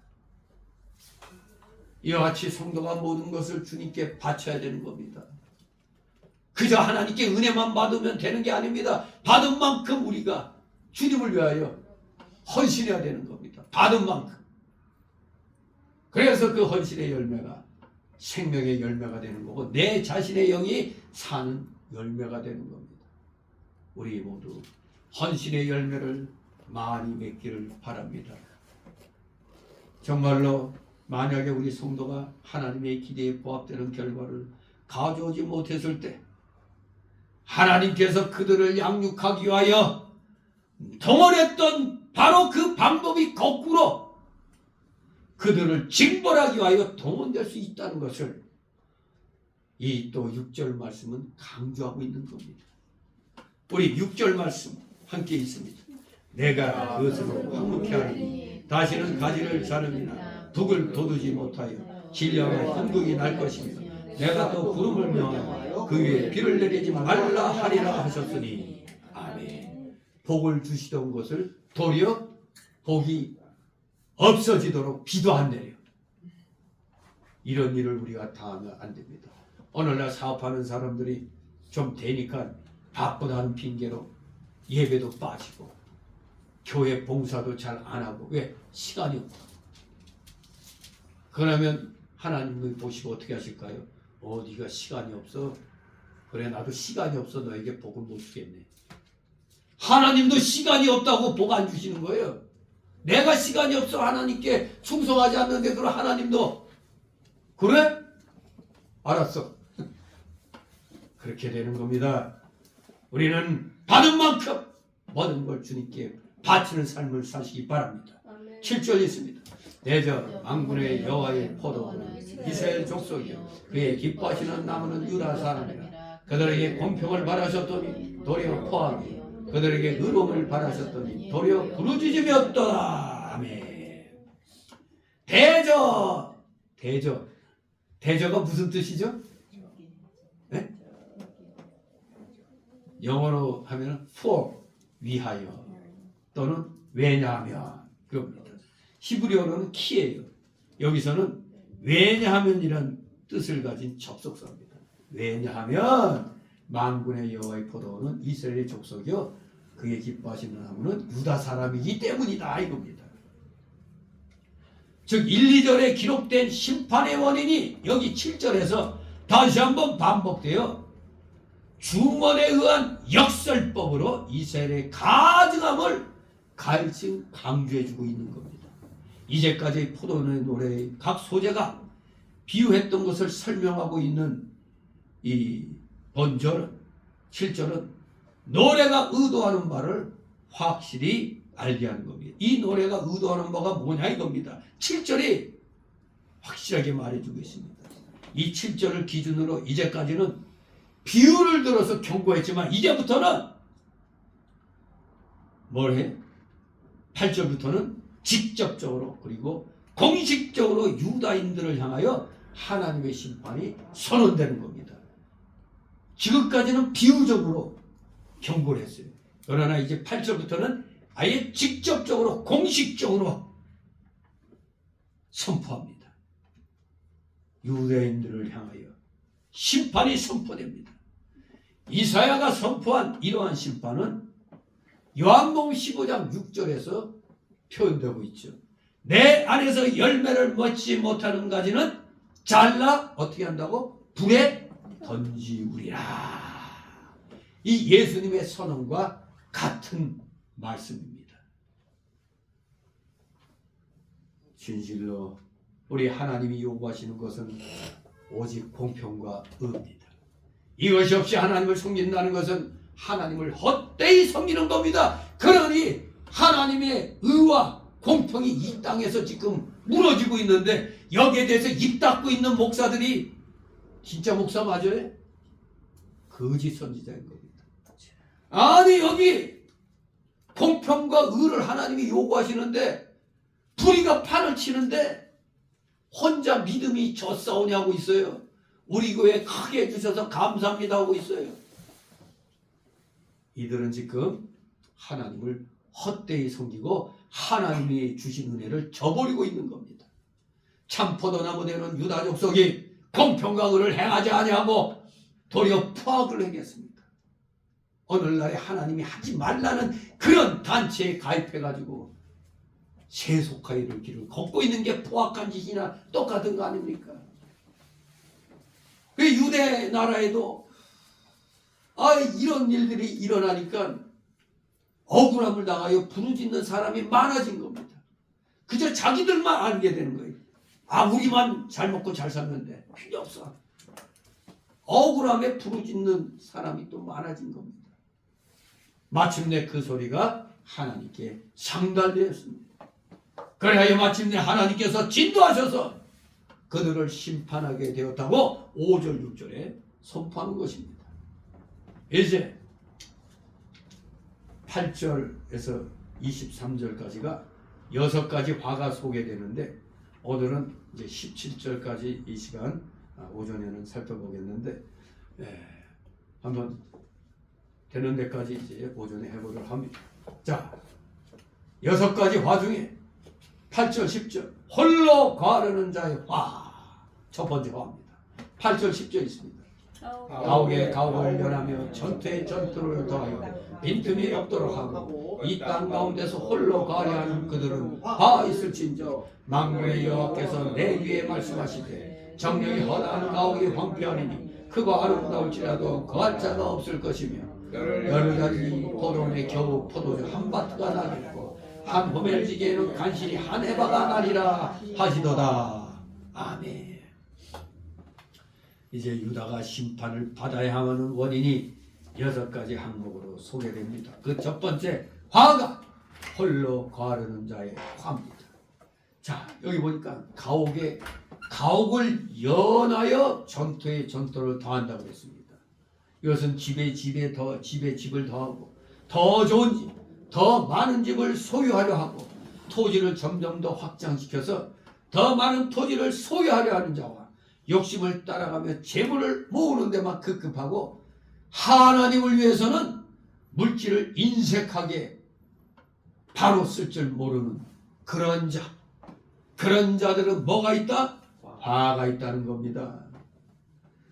이와 같이 성도가 모든 것을 주님께 바쳐야 되는 겁니다. 그저 하나님께 은혜만 받으면 되는 게 아닙니다. 받은 만큼 우리가 주님을 위하여 헌신해야 되는 겁니다. 받은 만큼. 그래서 그 헌신의 열매가 생명의 열매가 되는 거고 내 자신의 영이 사는 열매가 되는 겁니다. 우리 모두 헌신의 열매를 많이 맺기를 바랍니다. 정말로 만약에 우리 성도가 하나님의 기대에 부합되는 결과를 가져오지 못했을 때 하나님께서 그들을 양육하기 위하여 동원했던 바로 그 방법이 거꾸로 그들을 징벌하기 위하여 동원될 수 있다는 것을 이 또 6절 말씀은 강조하고 있는 겁니다. 우리 6절 말씀 함께 있습니다. 내가 그것으로 황무케 하리니 다시는 가지를 자르리나 북을 돋우지 못하여 진리와 형극이 날 것이며 내가 또 구름을 명하여 그 위에 비를 내리지 말라 하리라 하셨으니 아멘. 복을 주시던 것을 도리어 복이 없어지도록 비도 안 내려. 이런 일을 우리가 다 하면 안 됩니다. 오늘날 사업하는 사람들이 좀 되니까 바쁘다는 핑계로 예배도 빠지고 교회 봉사도 잘 안 하고. 왜? 시간이 없다. 그러면 하나님이 보시고 어떻게 하실까요? 네가 시간이 없어? 그래, 나도 시간이 없어 너에게 복을 못 주겠네. 하나님도 시간이 없다고 복 안 주시는 거예요. 내가 시간이 없어 하나님께 충성하지 않는데 그럼 하나님도 그래? 알았어. 그렇게 되는 겁니다. 우리는 받은 만큼 모든 걸 주님께 바치는 삶을 사시기 바랍니다. 7절 있습니다. 대저 만군의 여호와의 포도원은 이스라엘 족속이요 그의 기뻐하시는 나무는 유다 사람이라. 그들에게 공평을 바라셨더니 도리어 포함이, 그들에게 의로움을 바라셨더니 도리어 부르짖음이었더라. 아멘. 대저가 무슨 뜻이죠? 네? 영어로 하면 for, 위하여, 또는 왜냐하면, 그겁니다. 히브리어로는 키예요. 여기서는 왜냐하면이란 뜻을 가진 접속사입니다. 왜냐하면 만군의 여호와의 포도원은 이스라엘의 족속이요 그의 기뻐하시는 나무는 유다 사람이기 때문이다 이겁니다. 즉 1, 2절에 기록된 심판의 원인이 여기 7절에서 다시 한번 반복되어 주문에 의한 역설법으로 이스라엘의 가증함을 갈증 강조해주고 있는 겁니다. 이제까지 포도원의 노래의 각 소재가 비유했던 것을 설명하고 있는 이 본절은 7절은 노래가 의도하는 바를 확실히 알게 하는 겁니다. 이 노래가 의도하는 바가 뭐냐 이겁니다. 7절이 확실하게 말해주고 있습니다. 이 7절을 기준으로 이제까지는 비유를 들어서 경고했지만 이제부터는 뭘 해? 8절부터는 직접적으로 그리고 공식적으로 유다인들을 향하여 하나님의 심판이 선언되는 겁니다. 지금까지는 비유적으로 경고를 했어요. 그러나 이제 8절부터는 아예 직접적으로 공식적으로 선포합니다. 유대인들을 향하여 심판이 선포됩니다. 이사야가 선포한 이러한 심판은 요한복음 15장 6절에서 표현되고 있죠. 내 안에서 열매를 맺지 못하는 가지는 잘라 어떻게 한다고? 불에 던지우리라. 이 예수님의 선언과 같은 말씀입니다. 진실로 우리 하나님이 요구하시는 것은 오직 공평과 의입니다. 이것이 없이 하나님을 섬긴다는 것은 하나님을 헛되이 섬기는 겁니다. 그러니 하나님의 의와 공평이 이 땅에서 지금 무너지고 있는데 여기에 대해서 입 닫고 있는 목사들이 진짜 목사 맞아요? 거짓 선지자인 겁니다. 아니 여기 공평과 의를 하나님이 요구하시는데 불의가 판을 치는데 혼자 믿음이 젖사오냐고 있어요. 우리 교회 크게 해주셔서 감사합니다 하고 있어요. 이들은 지금 하나님을 헛되이 섬기고 하나님이 주신 은혜를 저버리고 있는 겁니다. 참 포도나무 되는 유다 족속이 공평과 의를 행하지 아니하고 도리어 포악을 행했습니까? 오늘날에 하나님이 하지 말라는 그런 단체에 가입해가지고 세속화의 길을 걷고 있는 게 포악한 짓이나 똑같은 거 아닙니까? 그 유대 나라에도 이런 일들이 일어나니까 억울함을 당하여 부르짖는 사람이 많아진 겁니다. 그저 자기들만 알게 되는 거예요. 우리만 잘 먹고 잘 살면 필요 없어. 억울함에 부르짖는 사람이 또 많아진 겁니다. 마침내 그 소리가 하나님께 상달되었습니다. 그래야 마침내 하나님께서 진도하셔서 그들을 심판하게 되었다고 5절 6절에 선포하는 것입니다. 이제 8절에서 23절까지가 6가지 화가 소개되는데 오늘은 이제 17절까지 이 시간 오전에는 살펴보겠는데 한번 되는 데까지 이제 오전에 해보도록 합니다. 자, 6가지 화 중에 8절 10절 홀로 거하려는 자의 화 첫 번째 화입니다. 8절 10절 있습니다. 가옥에 가옥을 연하며 전투에 전투를 더하여 빈틈이 없도록 하고 이 땅 가운데서 홀로 거하려는 그들은 다 있을진저 만군의 여호와께서 내 귀에 말씀하시되 정령이 허다한 가옥이 황폐하리니 크고 아름다울지라도 거할 자가 없을 것이며 열을 가지니 포도원에 겨우 포도주 한 바트가 나겠고 한 호멜지기에는 간신히 한 해바가 나리라 하시도다. 아멘. 이제 유다가 심판을 받아야 하는 원인이 6가지 항목으로 소개됩니다. 그 첫 번째, 화가 홀로 거하려는 자의 화입니다. 자, 여기 보니까 가옥을 연하여 전투에 전투를 더한다고 했습니다. 이것은 집에 집을 더하고 더 좋은 집, 더 많은 집을 소유하려 하고 토지를 점점 더 확장시켜서 더 많은 토지를 소유하려 하는 자와 욕심을 따라가며 재물을 모으는 데만 급급하고 하나님을 위해서는 물질을 인색하게 바로 쓸 줄 모르는 그런 자들은 뭐가 있다? 화가 있다는 겁니다.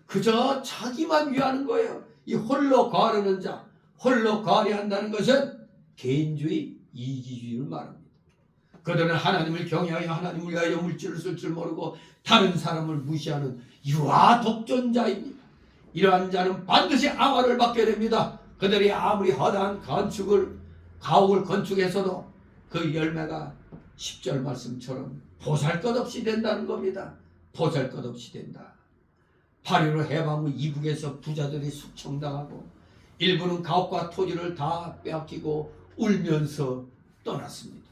그저 자기만 위하는 거예요. 이 홀로 거하려는 자, 홀로 거하려 한다는 것은 개인주의, 이기주의를 말합니다. 그들은 하나님을 경외하여 하나님을 위하여 물질을 쓸 줄 모르고 다른 사람을 무시하는 유아 독존자입니다. 이러한 자는 반드시 앙화를 받게 됩니다. 그들이 아무리 허다한 가옥을 건축해서도 그 열매가 10절 말씀처럼 보잘것없이 된다는 겁니다. 보잘것없이 된다. 8.15 해방 후 이북에서 부자들이 숙청당하고 일부는 가옥과 토지를 다 빼앗기고 울면서 떠났습니다.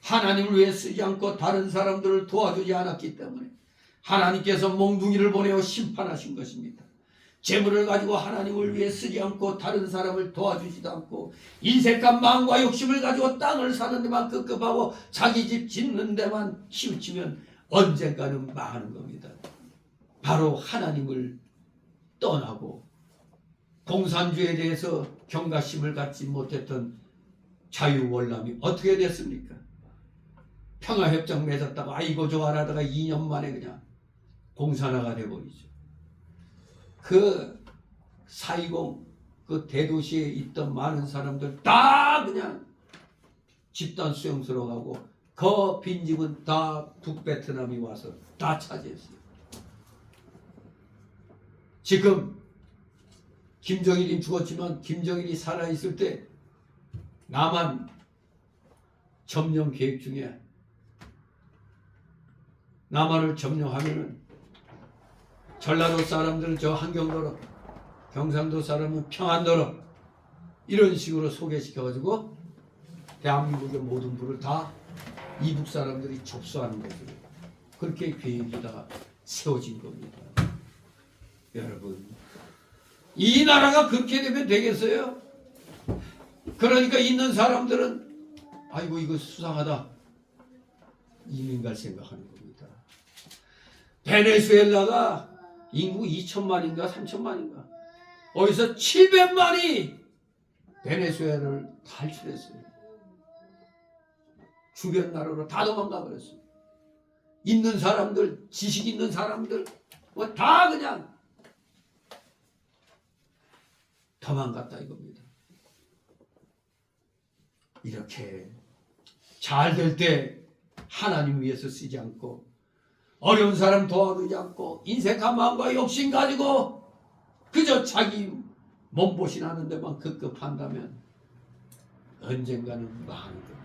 하나님을 위해 쓰지 않고 다른 사람들을 도와주지 않았기 때문에 하나님께서 몽둥이를 보내어 심판하신 것입니다. 재물을 가지고 하나님을 위해 쓰지 않고 다른 사람을 도와주지도 않고 인색한 마음과 욕심을 가지고 땅을 사는 데만 급급하고 자기 집 짓는 데만 치우치면 언젠가는 망하는 겁니다. 바로 하나님을 떠나고 공산주의에 대해서 경각심을 갖지 못했던 자유월남이 어떻게 됐습니까? 평화협정 맺었다가 아이고 좋아하다가 2년 만에 그냥 공산화가 돼버리죠. 그 4.20 그 대도시에 있던 많은 사람들 다 그냥 집단 수용소로 가고 그 빈집은 다 북베트남이 와서 다 차지했어요. 지금 김정일이 죽었지만 김정일이 살아있을 때 남한 점령 계획 중에 남한을 점령하면은 전라도 사람들은 저 한경도로, 경상도 사람은 평안도로 이런 식으로 소개시켜가지고 대한민국의 모든 부를 다 이북 사람들이 접수하는 거죠. 그렇게 계획이 다 세워진 겁니다. 여러분, 이 나라가 그렇게 되면 되겠어요? 그러니까 있는 사람들은 아이고 이거 수상하다 이민 갈 생각하는 겁니다. 베네수엘라가 인구 2천만인가 3천만인가 어디서 700만이 베네수엘라를 탈출했어요. 주변 나라로 다 도망가 버렸어요. 있는 사람들, 지식 있는 사람들 뭐 다 그냥 도망갔다 이겁니다. 이렇게 잘 될 때 하나님 위해서 쓰지 않고 어려운 사람 도와주지 않고 인색한 마음과 욕심 가지고 그저 자기 몸보신하는 데만 급급한다면 언젠가는 망하는 겁니다.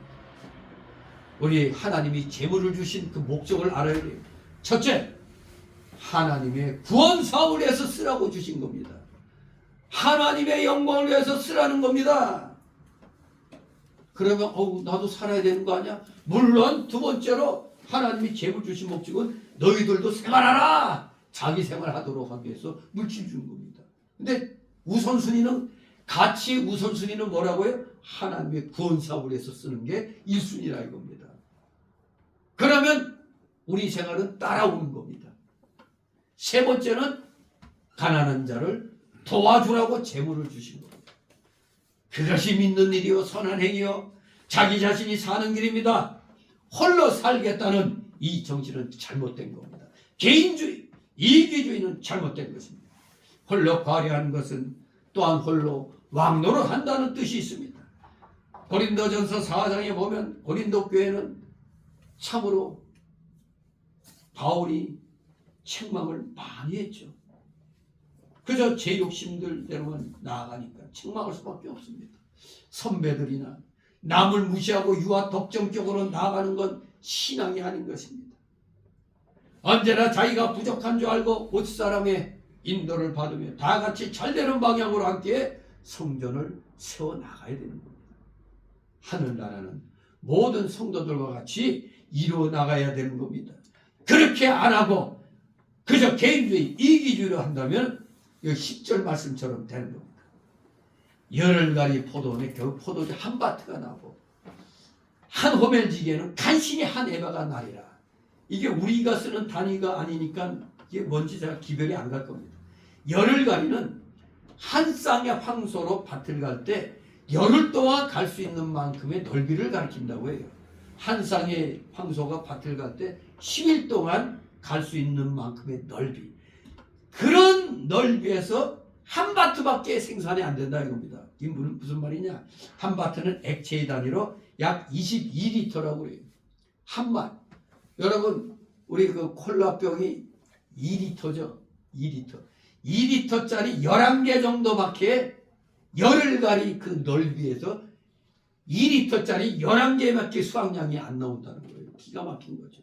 우리 하나님이 재물을 주신 그 목적을 알아야 돼요. 첫째, 하나님의 구원 사업을 위해서 쓰라고 주신 겁니다. 하나님의 영광을 위해서 쓰라는 겁니다. 그러면 나도 살아야 되는 거 아니야? 물론 두 번째로 하나님이 재물 주신 목적은 너희들도 생활하라! 자기 생활하도록 하기 위해서 물질 주는 겁니다. 근데 우선순위는 뭐라고요? 하나님의 구원 사업을 위해서 쓰는 게 1순위라 이겁니다. 그러면 우리 생활은 따라오는 겁니다. 세 번째는 가난한 자를 도와주라고 재물을 주신 겁니다. 그것이 믿는 일이요 선한 행위요 자기 자신이 사는 길입니다. 홀로 살겠다는 이 정신은 잘못된 겁니다. 개인주의, 이기주의는 잘못된 것입니다. 홀로 과려한 것은 또한 홀로 왕노릇한다는 뜻이 있습니다. 고린도전서 4장에 보면 고린도 교회는 참으로 바울이 책망을 많이 했죠. 그저 제 욕심들대로만 나아가니까 책망할 수밖에 없습니다. 선배들이나 남을 무시하고 유아 독점적으로 나아가는 건 신앙이 아닌 것입니다. 언제나 자기가 부족한 줄 알고 옷사람의 인도를 받으며 다 같이 잘되는 방향으로 함께 성전을 세워나가야 되는 겁니다. 하늘나라는 모든 성도들과 같이 이루어 나가야 되는 겁니다. 그렇게 안 하고 그저 개인주의, 이기주의로 한다면 이 10절 말씀처럼 되는 겁니다. 열흘가리 포도원에 겨우 포도주 한 바트가 나고 한 호멜지기에는 간신히 한 에바가 나리라. 이게 우리가 쓰는 단위가 아니니까 이게 뭔지 제가 기별이 안 갈 겁니다. 열흘가리는 한 쌍의 황소로 밭을 갈 때 열흘 동안 갈 수 있는 만큼의 넓이를 가리킨다고 해요. 한 쌍의 황소가 밭을 갈 때 10일 동안 갈 수 있는 만큼의 넓이. 그런 넓이에서 한 바트밖에 생산이 안 된다 이겁니다. 이게 무슨 말이냐? 한 바트는 액체의 단위로 약 22리터라고 그래요. 한 만. 여러분 우리 그 콜라병이 2리터죠. 2리터. 2리터짜리 11개 정도밖에 열흘가리 그 넓이에서 2리터짜리 11개밖에 수확량이 안 나온다는 거예요. 기가 막힌 거죠.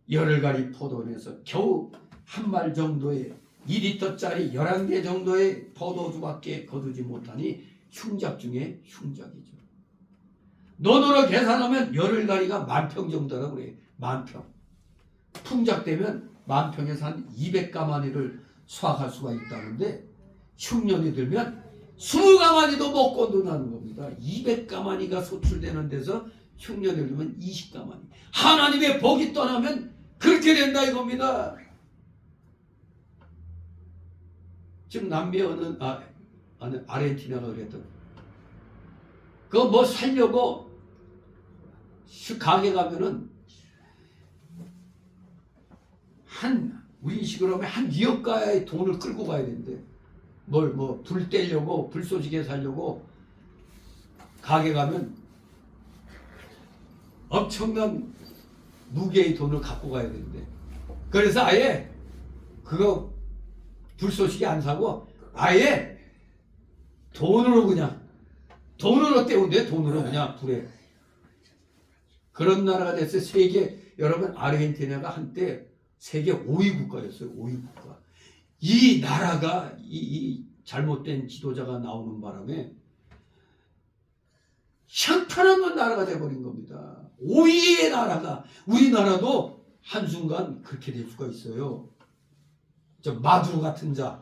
열흘가리 포도원에서 겨우 한 말 정도의 2리터짜리 11개 정도의 포도주밖에 거두지 못하니 흉작 중에 흉작이죠. 논으로 계산하면 열흘가리가 10,000평 정도라고 그래요. 10,000평. 풍작되면 10,000평에서 한 200가마니를 수확할 수가 있다는데 흉년이 들면 20가마니도 못 건너는 겁니다. 200가마니가 소출되는 데서 흉년이 들면 20가마니. 하나님의 복이 떠나면 그렇게 된다 이겁니다. 지금 남미 어느 아르헨티나가 그랬던 그거 뭐 살려고 가게 가면은 우리 식으로 하면 한 2억가의 돈을 끌고 가야 된대. 불 떼려고 불쏘시개 살려고 가게 가면 엄청난 무게의 돈을 갖고 가야 되는데 그래서 아예 그거 불쏘시개 안 사고 아예 돈으로 때운대. 돈으로 그냥 불에. 그런 나라가 됐어요. 여러분 아르헨티나가 한때 세계 5위 국가였어요. 5위 국가. 이 나라가 이 잘못된 지도자가 나오는 바람에 현탄한 나라가 돼버린 겁니다. 5위의 나라가. 우리나라도 한순간 그렇게 될 수가 있어요. 저 마두로 같은 자,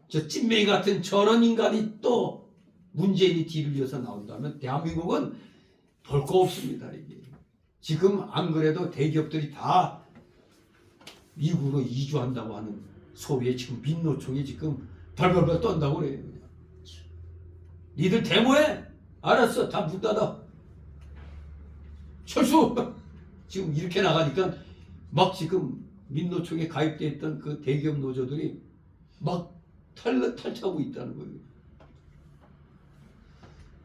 저 찐맹이 같은 저런 인간이 또 문재인이 뒤를 이어서 나온다면 대한민국은 볼 거 없습니다. 이게. 지금 안 그래도 대기업들이 다 미국으로 이주한다고 하는 소리에 지금 민노총이 지금 벌벌벌 떤다고 그래요. 니들 데모해? 알았어. 다 문 닫아. 철수! 지금 이렇게 나가니까 막 지금 민노총에 가입되어 있던 그 대기업 노조들이 막 탈차고 있다는 거예요.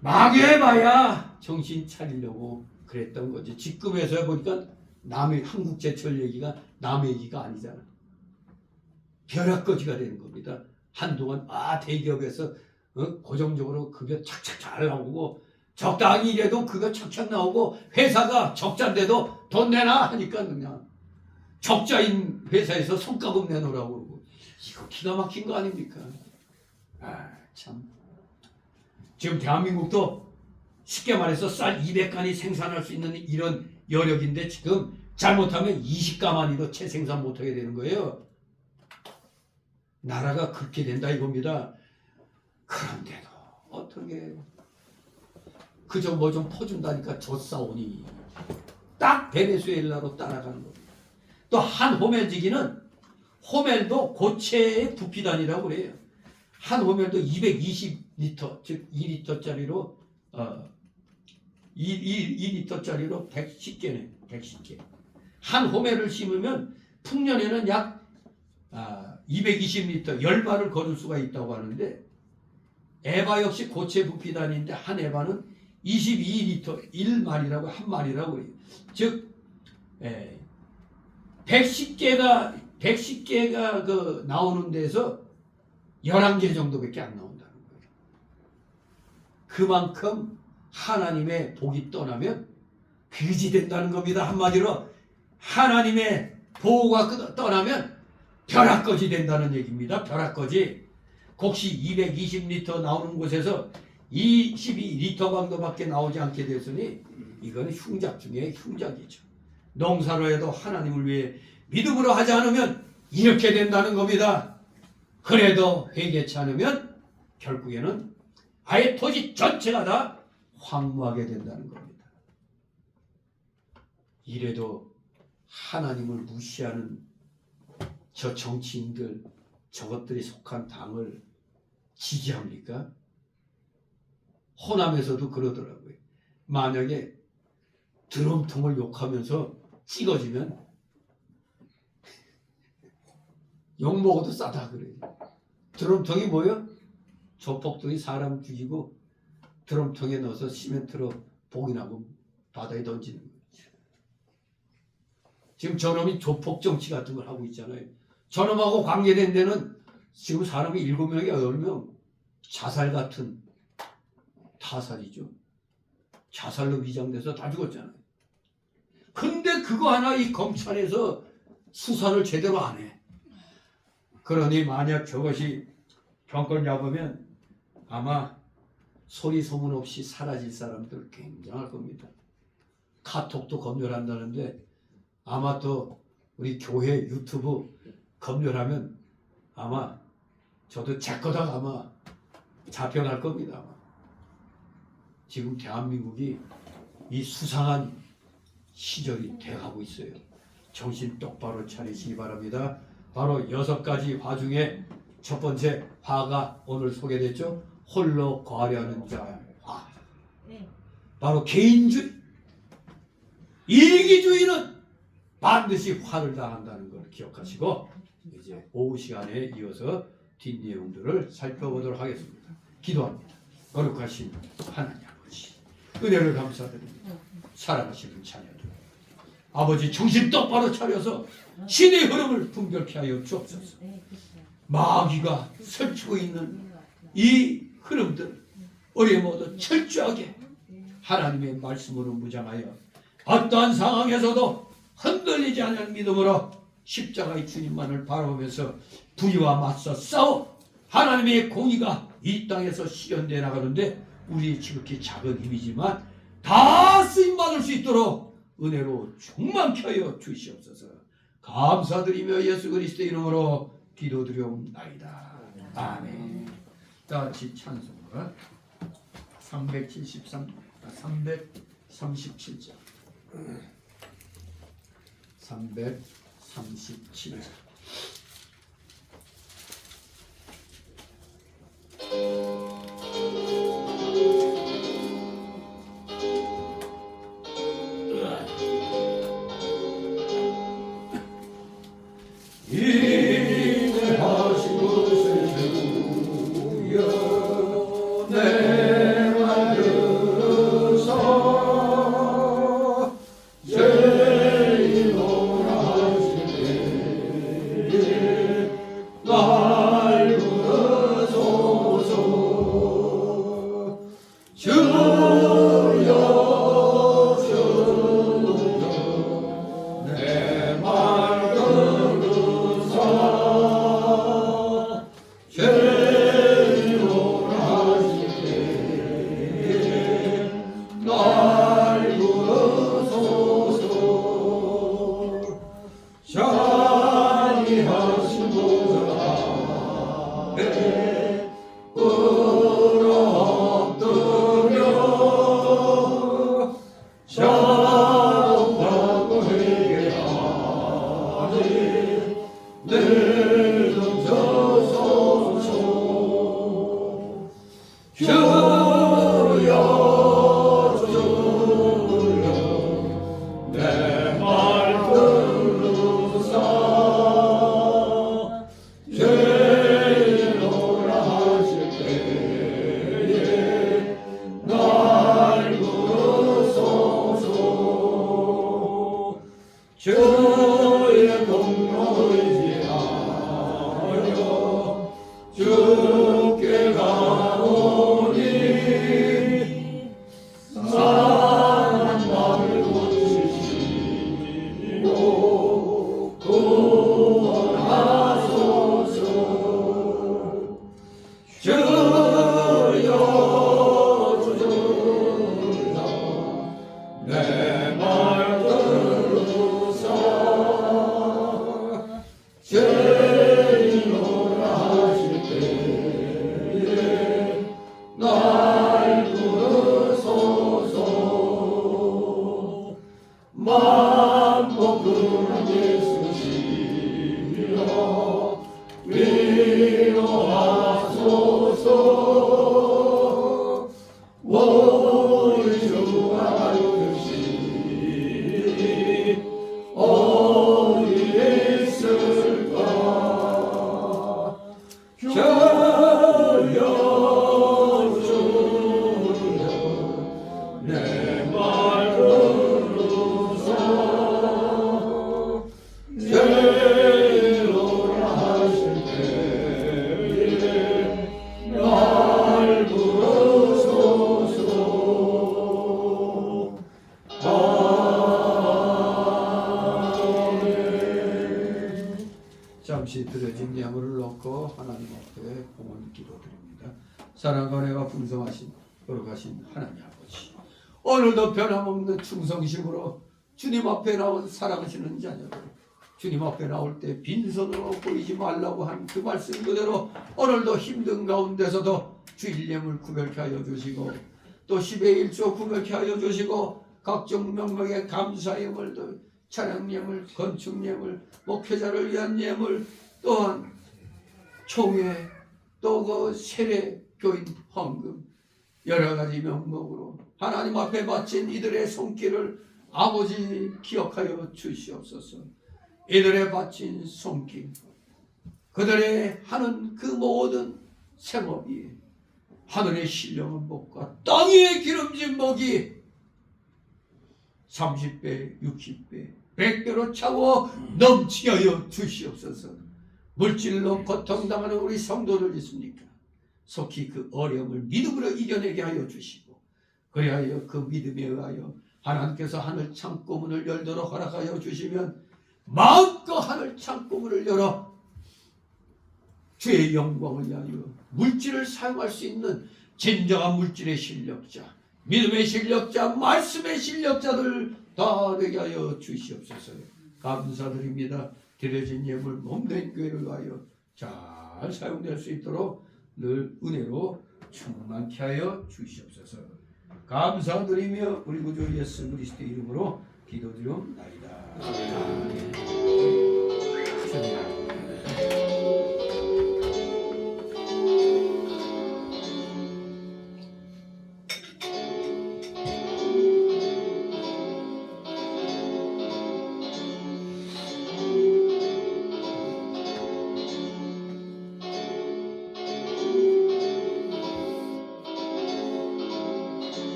망해봐야 정신 차리려고 그랬던 거지. 지금에서 보니까 남의 한국제철 얘기가 남의 얘기가 아니잖아. 벼락거지가 되는 겁니다. 한동안 대기업에서 고정적으로 급여 착착 잘 나오고 적당히 일해도 급여 착착 나오고 회사가 적자인데도 돈 내놔 하니까 그냥 적자인 회사에서 성과금 내놓으라고 그러고 이거 기가 막힌 거 아닙니까? 참. 지금 대한민국도 쉽게 말해서 쌀 200간이 생산할 수 있는 이런 여력인데 지금 잘못하면 20가만이도 채 생산 못하게 되는 거예요. 나라가 그렇게 된다 이겁니다. 그런데도 어떻게 그저 뭐 좀 퍼준다니까 젖사오니 딱 베네수엘라로 따라가는 겁니다. 또 한 호멜지기는 호멜도 고체의 부피단이라고 그래요. 한 호멜도 220리터 즉 2리터짜리로 2리터짜리로 110개네. 110개. 한 호멜을 심으면 풍년에는 약 220리터 10마를 거둘 수가 있다고 하는데 에바 역시 고체 부피단인데 한 에바는 22리터 1마리라고 한 마리라고 그래요. 즉 110개가 그 나오는 데서 11개 정도밖에 안 나온다는 거예요. 그만큼 하나님의 복이 떠나면 그지 된다는 겁니다. 한마디로 하나님의 보호가 떠나면 벼락거지 된다는 얘기입니다. 벼락거지. 곡시 220리터 나오는 곳에서 22리터 정도밖에 나오지 않게 됐으니 이건 흉작 중에 흉작이죠. 농사로 해도 하나님을 위해 믿음으로 하지 않으면 이렇게 된다는 겁니다. 그래도 회개치 않으면 결국에는 아예 토지 전체가 다 황무하게 된다는 겁니다. 이래도 하나님을 무시하는 저 정치인들, 저것들이 속한 당을 지지합니까? 호남에서도 그러더라고요. 만약에 드럼통을 욕하면서 찍어지면 욕먹어도 싸다 그래요. 드럼통이 뭐예요? 조폭들이 사람 죽이고 드럼통에 넣어서 시멘트로 봉인하고 바다에 던지는 거죠. 지금 저놈이 조폭 정치 같은 걸 하고 있잖아요. 저놈하고 관계된 데는 지금 사람이 7명이 8명 자살 같은 타살이죠. 자살로 위장돼서 다 죽었잖아요. 근데 그거 하나 이 검찰에서 수사를 제대로 안 해. 그러니 만약 저것이 정권 잡으면 아마 소리 소문 없이 사라질 사람들 굉장할 겁니다. 카톡도 검열한다는데 아마 또 우리 교회 유튜브 검열하면 아마 저도 제 거다가 아마 잡혀갈 겁니다. 아마. 지금 대한민국이 이 수상한 시절이 돼가고 있어요. 정신 똑바로 차리시기 바랍니다. 바로 6가지 화 중에 첫 번째 화가 오늘 소개됐죠. 홀로 거하려는 자의 화. 바로 개인주의. 이기주의는 반드시 화를 당한다는 걸 기억하시고 이제 오후 시간에 이어서 뒷내용들을 살펴보도록 하겠습니다. 기도합니다. 거룩하신 하나님 아버지, 은혜를 감사드립니다. 사랑하시는 자녀들, 아버지 정신 똑바로 차려서 신의 흐름을 분별케 하여 주옵소서. 마귀가 설치고 있는 이 흐름들 우리 모두 철저하게 하나님의 말씀으로 무장하여 어떠한 상황에서도 흔들리지 않는 믿음으로 십자가의 주님만을 바라보면서 불의와 맞서 싸워 하나님의 공의가 이 땅에서 실현되어 나가는데 우리 지극히 작은 힘이지만 다 쓰임받을 수 있도록 은혜로 충만케 하여 주시옵소서. 감사드리며 예수 그리스도의 이름으로 기도드리옵나이다. 아멘. 다 같이 찬송가 337장 337장 죄인으로 하실 때에 날 부르소서. 만복 그는 예수시여 위로하소서. 우리 주가 이르시니 어디 있을까. 결여주려 내 말 들으소. 죄인으로 하실 때에 날 부르소서. 아멘. 잠시 드려진 예물을 넣고 하나님 앞에 공헌 기도드립니다. 사랑과 은혜가 풍성하신 거룩하신 하나님 아버지, 오늘도 변함없는 충성심으로 주님 앞에 나온 사랑하시는 자녀들, 주님 앞에 나올 때 빈손으로 보이지 말라고 한 그 말씀 그대로 오늘도 힘든 가운데서도 주일 예물 구별케 하여 주시고, 또 10의 1조 구별케 하여 주시고, 각종 명목의 감사 예물들, 찬양 예물, 건축 예물, 목회자를 위한 예물, 또한 총회, 또 그 세례 교인 헌금, 여러 가지 명목으로 하나님 앞에 바친 이들의 손길을 아버지 기억하여 주시옵소서. 이들의 바친 손길, 그들의 하는 그 모든 생업이 하늘의 신령한 복과 땅 위의 기름진 복이 30배, 60배, 100배로 차고 넘치게 하여 주시옵소서. 물질로 고통당하는 우리 성도들 있습니까? 속히 그 어려움을 믿음으로 이겨내게 하여 주시고, 그리하여 그 믿음에 의하여 하나님께서 하늘 창고문을 열도록 허락하여 주시면 마음껏 하늘 창고문을 열어 주의 영광을 위하여 물질을 사용할 수 있는 진정한 물질의 실력자, 믿음의 실력자, 말씀의 실력자들 다 되게 하여 주시옵소서. 감사드립니다. 드려진 예물 몸된 교회를 위하여 잘 사용될 수 있도록 늘 은혜로 충만케 하여 주시옵소서. 감사드리며 우리 구주 예수 그리스도의 이름으로 기도드리옵나이다. 아멘.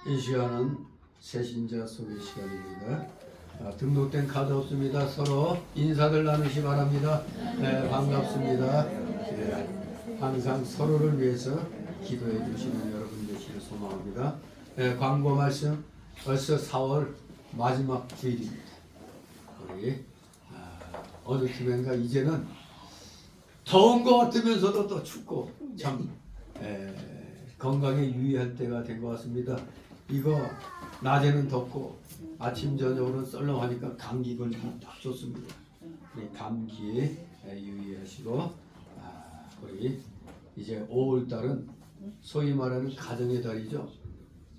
이 시간은 새신자 소개 시간입니다. 등록된 카드 없습니다. 서로 인사들 나누시 바랍니다. 네, 반갑습니다. 네, 항상 서로를 위해서 기도해 주시는 여러분 되시길 소망합니다. 네, 광고 말씀, 벌써 4월 마지막 주일입니다. 우리 어느 팀인가 이제는 더운 것 같으면서도 또 춥고 참 건강에 유의할 때가 된 것 같습니다. 이거 낮에는 덥고 아침 저녁으로는 썰렁하니까 감기 걸리기 딱 좋습니다. 우리 감기에 유의하시고, 우리 이제 5월달은 소위 말하는 가정의 달이죠.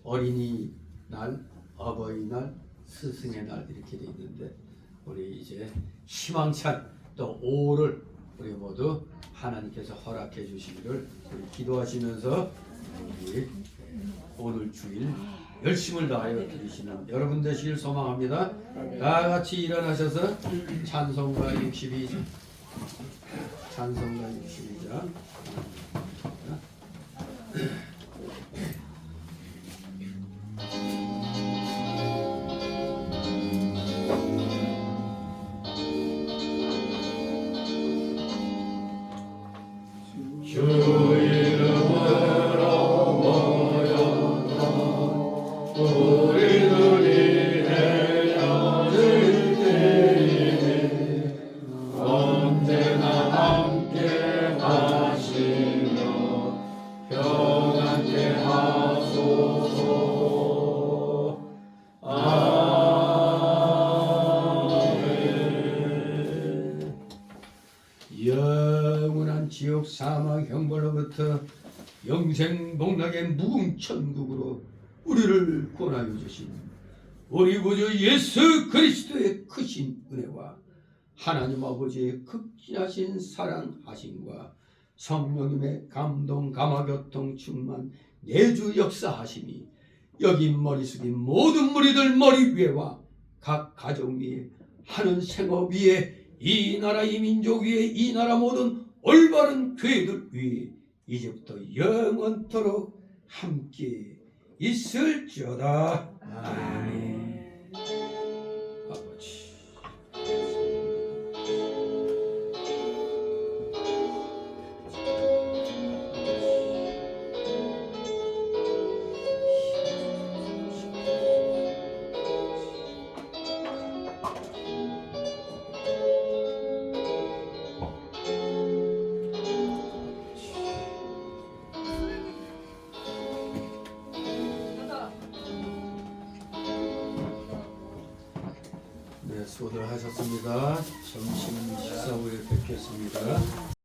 어린이날, 어버이날, 스승의 날 이렇게 돼 있는데, 우리 이제 희망찬 또 5월을 우리 모두 하나님께서 허락해 주시기를 우리 기도하시면서 우리 오늘 주일 열심을 다하여 드리시는 여러분 되시길 소망합니다. 다 같이 일어나셔서 찬송가 62장, 찬송가 62장. 주 이름으로 때로부터 영생 복락의 무궁천국으로 우리를 구원하여 주신 우리 구주 예수 그리스도의 크신 은혜와 하나님 아버지의 극진하신 사랑하심과 성령님의 감동 감화교통 충만 내주 역사하심이 여기 머리 숙인 모든 무리들 머리 위에와 각 가정 위에 하는 생업 위에 이 나라 이 민족 위에 이 나라 모든 올바른 교회들 위에 이제부터 영원토록 함께 있을지어다. 아멘. 아버지 네, 수고들 하셨습니다. 점심 식사 후에 뵙겠습니다.